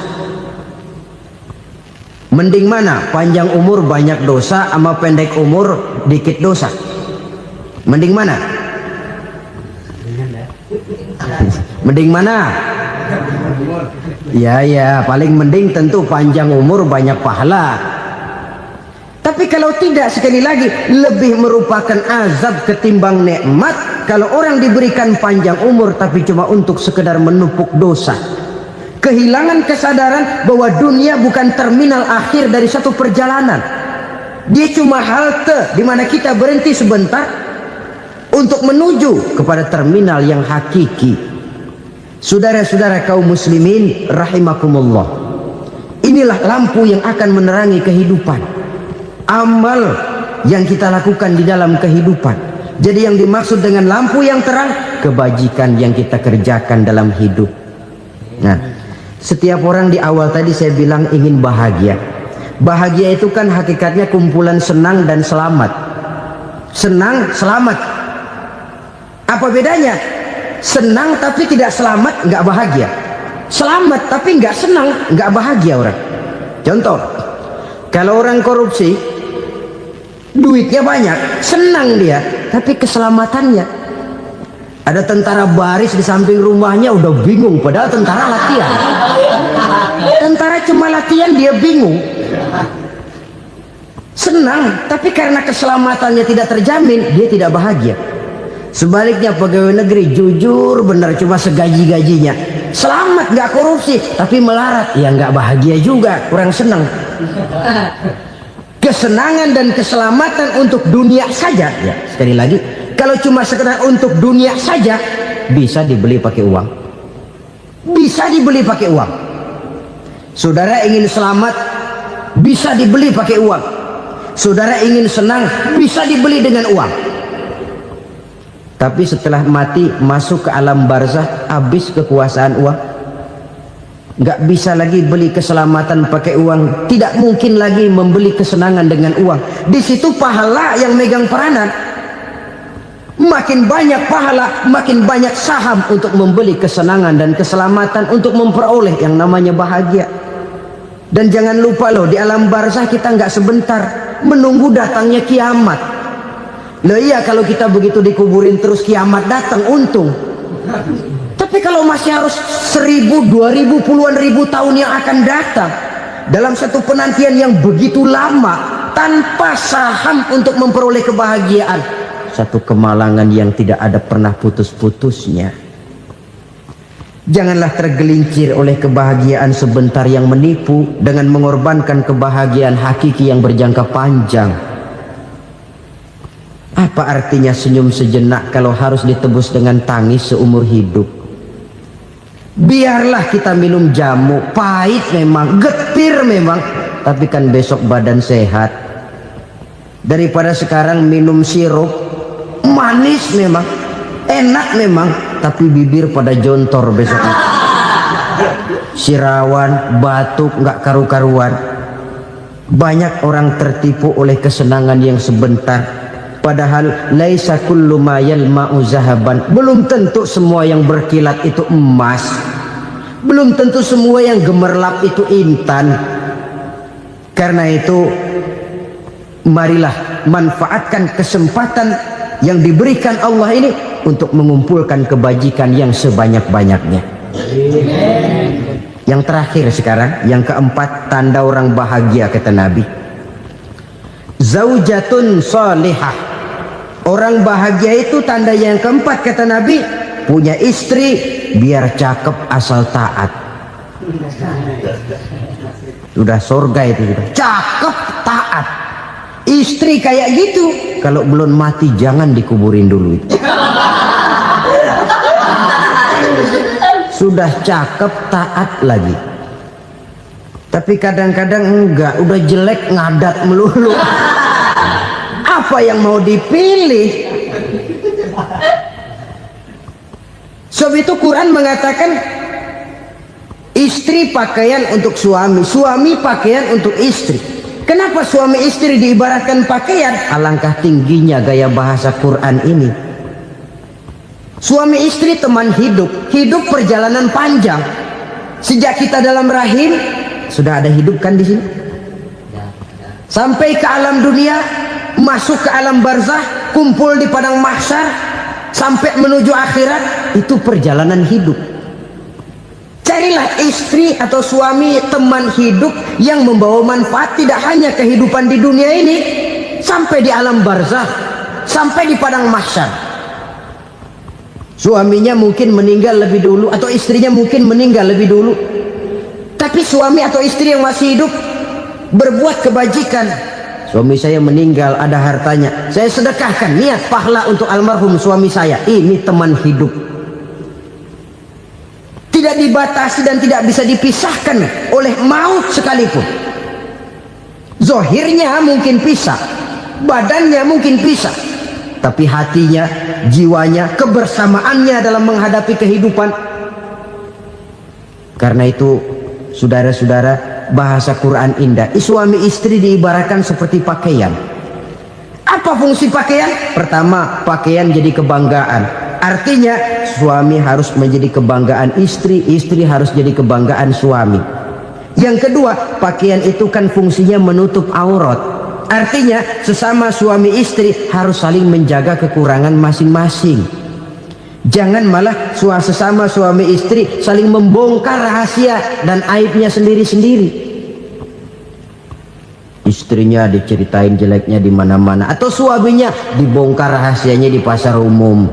Mending mana? Panjang umur banyak dosa sama pendek umur dikit dosa? Mending mana? Mending mana? Ya, paling mending tentu panjang umur banyak pahala. Tapi kalau tidak, sekali lagi, lebih merupakan azab ketimbang nikmat kalau orang diberikan panjang umur tapi cuma untuk sekedar menumpuk dosa. Kehilangan kesadaran bahwa dunia bukan terminal akhir dari satu perjalanan. Dia cuma halte di mana kita berhenti sebentar untuk menuju kepada terminal yang hakiki. Saudara-saudara kaum muslimin rahimakumullah, inilah lampu yang akan menerangi kehidupan. Amal yang kita lakukan di dalam kehidupan. Jadi yang dimaksud dengan lampu yang terang, kebajikan yang kita kerjakan dalam hidup. Nah, setiap orang di awal tadi saya bilang ingin bahagia. Bahagia itu kan hakikatnya kumpulan senang dan selamat. Senang, selamat. Apa bedanya? Senang tapi tidak selamat, nggak bahagia. Selamat tapi nggak senang, nggak bahagia orang. Contoh, kalau orang korupsi, duitnya banyak, senang dia, tapi keselamatannya. Ada tentara baris di samping rumahnya udah bingung, padahal tentara latihan. Tentara cuma latihan, dia bingung. Senang, tapi karena keselamatannya tidak terjamin, dia tidak bahagia. Sebaliknya pegawai negeri jujur benar, cuma segaji-gajinya, selamat nggak korupsi tapi melarat, ya nggak bahagia juga, kurang senang. Kesenangan dan keselamatan untuk dunia saja, ya sekali lagi, kalau cuma sekedar untuk dunia saja, bisa dibeli pakai uang, bisa dibeli pakai uang. Saudara ingin selamat, bisa dibeli pakai uang. Saudara ingin senang, bisa dibeli dengan uang. Tapi setelah mati masuk ke alam barzah, habis kekuasaan uang. Nggak bisa lagi beli keselamatan pakai uang, tidak mungkin lagi membeli kesenangan dengan uang. Di situ pahala yang megang peranan. Makin banyak pahala, makin banyak saham untuk membeli kesenangan dan keselamatan, untuk memperoleh yang namanya bahagia. Dan jangan lupa loh, di alam barzah kita nggak sebentar, menunggu datangnya kiamat. Loh iya, kalau kita begitu dikuburin terus kiamat datang, untung. Tapi kalau masih harus 1000, 2000, puluhan ribu tahun yang akan datang dalam satu penantian yang begitu lama, tanpa saham untuk memperoleh kebahagiaan. Satu kemalangan yang tidak ada pernah putus-putusnya. Janganlah tergelincir oleh kebahagiaan sebentar yang menipu dengan mengorbankan kebahagiaan hakiki yang berjangka panjang. Apa artinya senyum sejenak kalau harus ditebus dengan tangis seumur hidup? Biarlah kita minum jamu, pahit memang, getir memang, tapi kan besok badan sehat. Daripada sekarang minum sirup, manis memang, enak memang, tapi bibir pada jontor besoknya. Sirawan, batuk, nggak karu-karuan. Banyak orang tertipu oleh kesenangan yang sebentar. Padahal laisa kullu ma yalma'u zahaban. Belum tentu semua yang berkilat itu emas. Belum tentu semua yang gemerlap itu intan. Karena itu marilah manfaatkan kesempatan yang diberikan Allah ini untuk mengumpulkan kebajikan yang sebanyak-banyaknya. Yang terakhir sekarang, yang keempat, tanda orang bahagia kata Nabi. Zaujatun salihah. Orang bahagia itu tanda yang keempat kata Nabi, punya istri biar cakep asal taat. Sudah surga itu sudah. Cakep taat. Istri kayak gitu, kalau belum mati jangan dikuburin dulu itu. Sudah cakep taat lagi. Tapi kadang-kadang enggak, udah jelek ngadat melulu. Apa yang mau dipilih? Sebab itu Quran mengatakan istri pakaian untuk suami, suami pakaian untuk istri. Kenapa suami istri diibaratkan pakaian? Alangkah tingginya gaya bahasa Quran ini. Suami istri teman hidup, hidup perjalanan panjang. Sejak kita dalam rahim sudah ada hidup kan di sini. Sampai ke alam dunia, masuk ke alam barzah, kumpul di padang mahsyar, sampai menuju akhirat, itu perjalanan hidup. Carilah istri atau suami teman hidup yang membawa manfaat tidak hanya kehidupan di dunia ini, sampai di alam barzah, sampai di padang mahsyar. Suaminya mungkin meninggal lebih dulu atau istrinya mungkin meninggal lebih dulu, tapi suami atau istri yang masih hidup berbuat kebajikan. Suami saya meninggal, ada hartanya, saya sedekahkan, niat pahala untuk almarhum suami saya. Ini teman hidup, tidak dibatasi dan tidak bisa dipisahkan oleh maut sekalipun. Zohirnya mungkin pisah, badannya mungkin pisah, tapi hatinya, jiwanya, kebersamaannya dalam menghadapi kehidupan. Karena itu saudara-saudara, bahasa Quran indah. Suami istri diibaratkan seperti pakaian. Apa fungsi pakaian? Pertama, pakaian jadi kebanggaan. Artinya suami harus menjadi kebanggaan istri, istri harus jadi kebanggaan suami. Yang kedua, pakaian itu kan fungsinya menutup aurat. Artinya sesama suami istri harus saling menjaga kekurangan masing-masing. Jangan malah sesama suami istri saling membongkar rahasia dan aibnya sendiri-sendiri. Istrinya diceritain jeleknya di mana-mana, atau suaminya dibongkar rahasianya di pasar umum.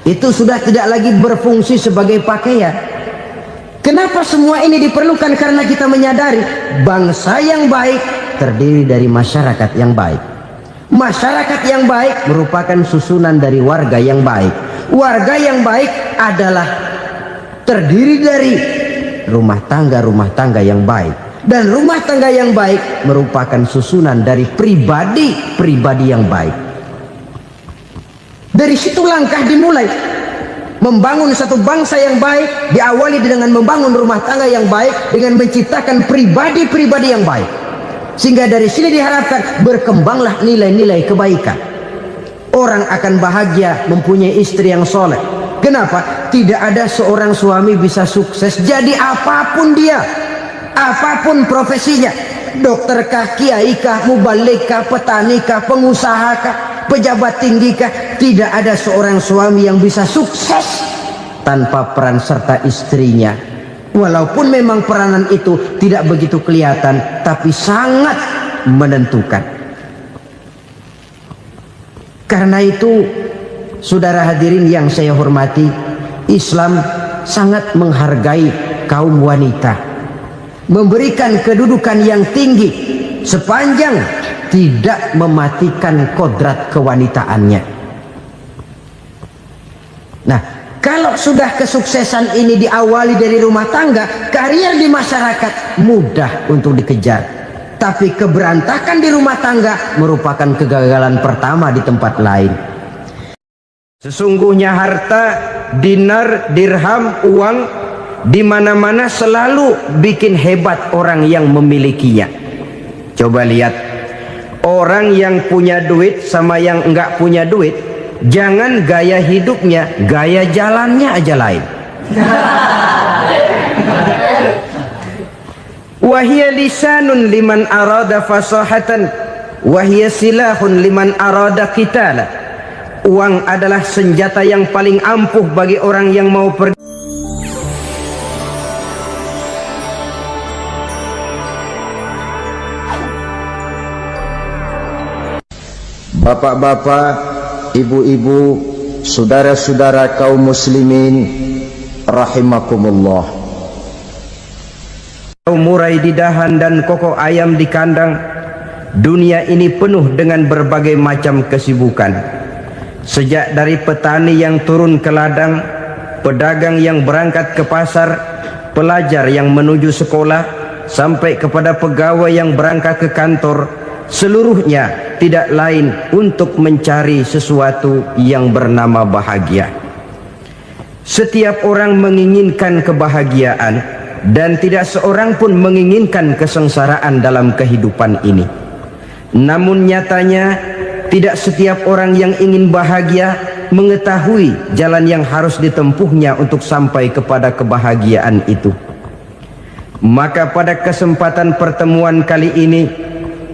Itu sudah tidak lagi berfungsi sebagai pakaian. Kenapa semua ini diperlukan? Karena kita menyadari bangsa yang baik terdiri dari masyarakat yang baik. Masyarakat yang baik merupakan susunan dari warga yang baik. Warga yang baik adalah terdiri dari rumah tangga yang baik. Dan rumah tangga yang baik merupakan susunan dari pribadi yang baik. Dari situ langkah dimulai. Membangun satu bangsa yang baik diawali dengan membangun rumah tangga yang baik, dengan menciptakan pribadi-pribadi yang baik. Sehingga dari sini diharapkan berkembanglah nilai-nilai kebaikan. Orang akan bahagia mempunyai istri yang soleh. Kenapa? Tidak ada seorang suami bisa sukses jadi apapun dia, apapun profesinya. Dokter kah, kiai kah, mubalik kah, petani kah, pengusaha kah, pejabat tinggi kah. Tidak ada seorang suami yang bisa sukses tanpa peran serta istrinya. Walaupun memang peranan itu tidak begitu kelihatan, tapi sangat menentukan. Karena itu, saudara hadirin yang saya hormati, Islam sangat menghargai kaum wanita, memberikan kedudukan yang tinggi sepanjang tidak mematikan kodrat kewanitaannya. Nah, kalau sudah kesuksesan ini diawali dari rumah tangga, karier di masyarakat mudah untuk dikejar. Tapi keberantakan di rumah tangga merupakan kegagalan pertama di tempat lain. Sesungguhnya harta, dinar, dirham, uang di mana-mana selalu bikin hebat orang yang memilikinya. Coba lihat, orang yang punya duit sama yang enggak punya duit, jangan gaya hidupnya, gaya jalannya aja lain. Wahia lisanun liman arada fasahatan, wahia silahun liman arada qitala. Uang adalah senjata yang paling ampuh bagi orang yang mau pergi. Bapak-bapak, ibu-ibu, saudara-saudara kaum muslimin rahimakumullah. Murai di dahan dan kokok ayam di kandang, dunia ini penuh dengan berbagai macam kesibukan. Sejak dari petani yang turun ke ladang, pedagang yang berangkat ke pasar, pelajar yang menuju sekolah, sampai kepada pegawai yang berangkat ke kantor, seluruhnya tidak lain untuk mencari sesuatu yang bernama bahagia. Setiap orang menginginkan kebahagiaan, dan tidak seorang pun menginginkan kesengsaraan dalam kehidupan ini. Namun nyatanya tidak setiap orang yang ingin bahagia mengetahui jalan yang harus ditempuhnya untuk sampai kepada kebahagiaan itu. Maka pada kesempatan pertemuan kali ini,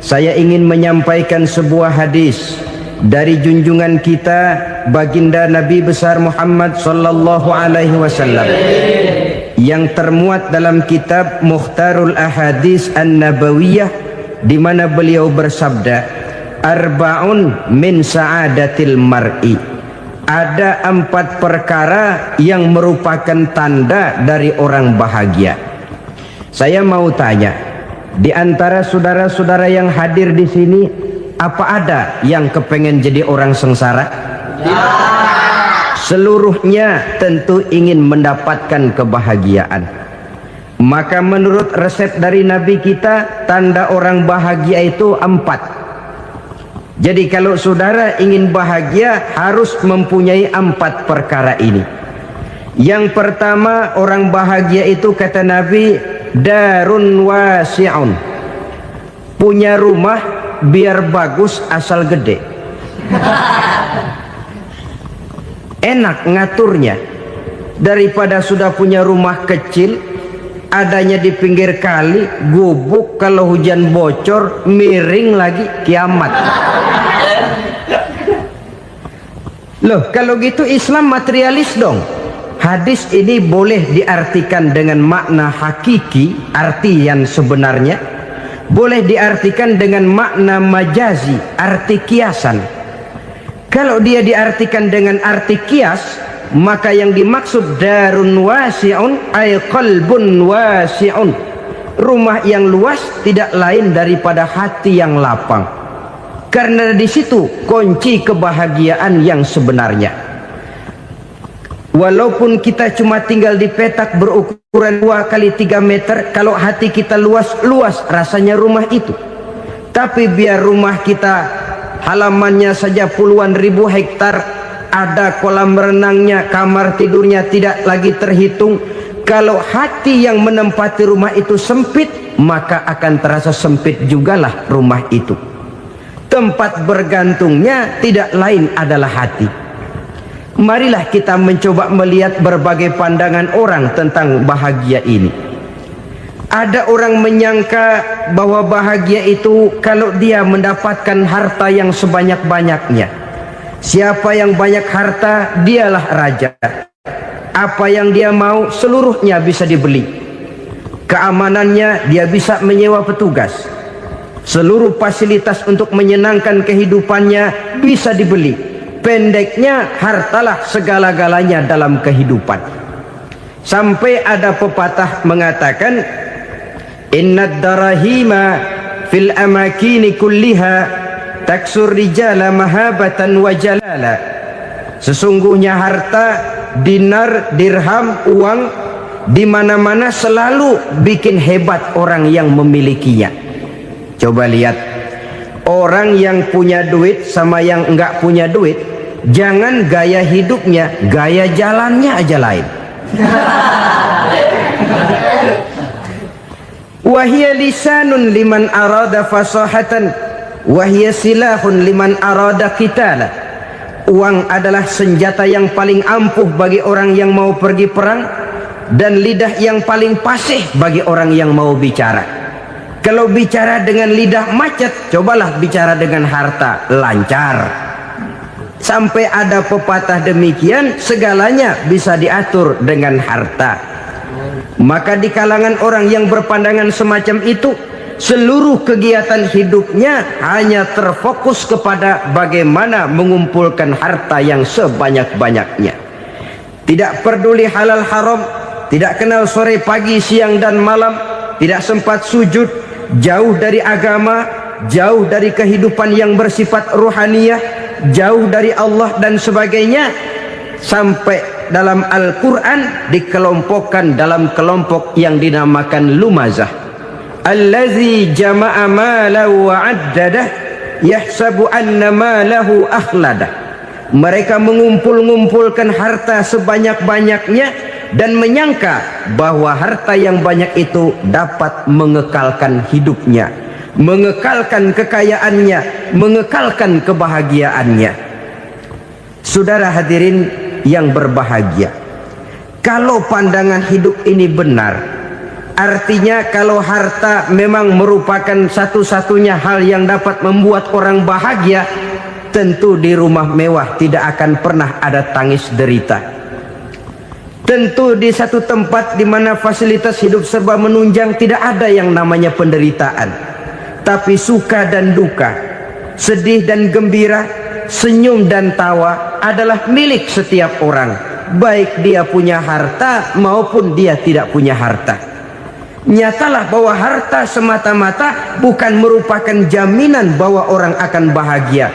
saya ingin menyampaikan sebuah hadis dari junjungan kita baginda Nabi besar Muhammad sallallahu alaihi wasallam yang termuat dalam kitab Mukhtarul Ahadits An-Nabawiyah, di mana beliau bersabda, arba'un min sa'adatil mar'i. Ada 4 perkara yang merupakan tanda dari orang bahagia. Saya mau tanya, di antara saudara-saudara yang hadir di sini, apa ada yang kepengen jadi orang sengsara? Ya. Seluruhnya tentu ingin mendapatkan kebahagiaan. Maka menurut resep dari Nabi kita, tanda orang bahagia itu 4. Jadi kalau saudara ingin bahagia, harus mempunyai 4 perkara ini. Yang pertama, orang bahagia itu kata Nabi, darun wasi'un. Punya rumah biar bagus asal gede. Enak ngaturnya, daripada sudah punya rumah kecil adanya di pinggir kali, gubuk, kalau hujan bocor miring lagi, kiamat. Loh, kalau gitu Islam materialis dong. Hadis ini boleh diartikan dengan makna hakiki, arti yang sebenarnya, boleh diartikan dengan makna majazi, arti kiasan. Kalau dia diartikan dengan arti kias, maka yang dimaksud darun wasi'un ay qalbun wasi'un. Rumah yang luas tidak lain daripada hati yang lapang. Karena di situ kunci kebahagiaan yang sebenarnya. Walaupun kita cuma tinggal di petak berukuran 2 kali 3 meter, kalau hati kita luas-luas rasanya rumah itu. Tapi biar rumah kita halamannya saja puluhan ribu hektar, ada kolam renangnya, kamar tidurnya tidak lagi terhitung. Kalau hati yang menempati rumah itu sempit, maka akan terasa sempit jugalah rumah itu. Tempat bergantungnya tidak lain adalah hati. Marilah kita mencoba melihat berbagai pandangan orang tentang bahagia ini. Ada orang menyangka bahwa bahagia itu kalau dia mendapatkan harta yang sebanyak-banyaknya. Siapa yang banyak harta, dialah raja. Apa yang dia mau seluruhnya bisa dibeli. keamanannya dia bisa menyewa petugas, seluruh fasilitas untuk menyenangkan kehidupannya bisa dibeli. Pendeknya, hartalah segala-galanya dalam kehidupan. Sampai ada pepatah mengatakan, innad darahima fil amakini kulliha taksur rijala mahabatan wa jalala. Sesungguhnya harta, dinar, dirham, uang di mana-mana selalu bikin hebat orang yang memilikinya. Coba lihat, orang yang punya duit sama yang enggak punya duit, jangan gaya hidupnya, gaya jalannya aja lain. Wahia lisanun liman arada fasahatan, wahia silahun liman arada qitala. Uang adalah senjata yang paling ampuh bagi orang yang mau pergi perang, dan lidah yang paling fasih bagi orang yang mau bicara. Kalau bicara dengan lidah macet, cobalah bicara dengan harta, lancar. Sampai ada pepatah demikian, segalanya bisa diatur dengan harta. Maka di kalangan orang yang berpandangan semacam itu, seluruh kegiatan hidupnya hanya terfokus kepada bagaimana mengumpulkan harta yang sebanyak-banyaknya. Tidak peduli halal haram, tidak kenal sore pagi siang dan malam, tidak sempat sujud, jauh dari agama, jauh dari kehidupan yang bersifat ruhaniyah, jauh dari Allah dan sebagainya. Sampai dalam Al-Quran dikelompokkan dalam kelompok yang dinamakan lumazah. Allazi jama'a malahu wa addadah yahsabu anna malahu akhladah. Mereka mengumpul-ngumpulkan harta sebanyak-banyaknya dan menyangka bahwa harta yang banyak itu dapat mengekalkan hidupnya, mengekalkan kekayaannya, mengekalkan kebahagiaannya. Saudara hadirin yang berbahagia, kalau pandangan hidup ini benar, artinya kalau harta memang merupakan satu-satunya hal yang dapat membuat orang bahagia, tentu di rumah mewah tidak akan pernah ada tangis derita. Tentu di satu tempat di mana fasilitas hidup serba menunjang tidak ada yang namanya penderitaan. Tapi suka dan duka, sedih dan gembira, senyum dan tawa adalah milik setiap orang, baik dia punya harta maupun dia tidak punya harta. Nyatalah bahwa harta semata-mata bukan merupakan jaminan bahwa orang akan bahagia.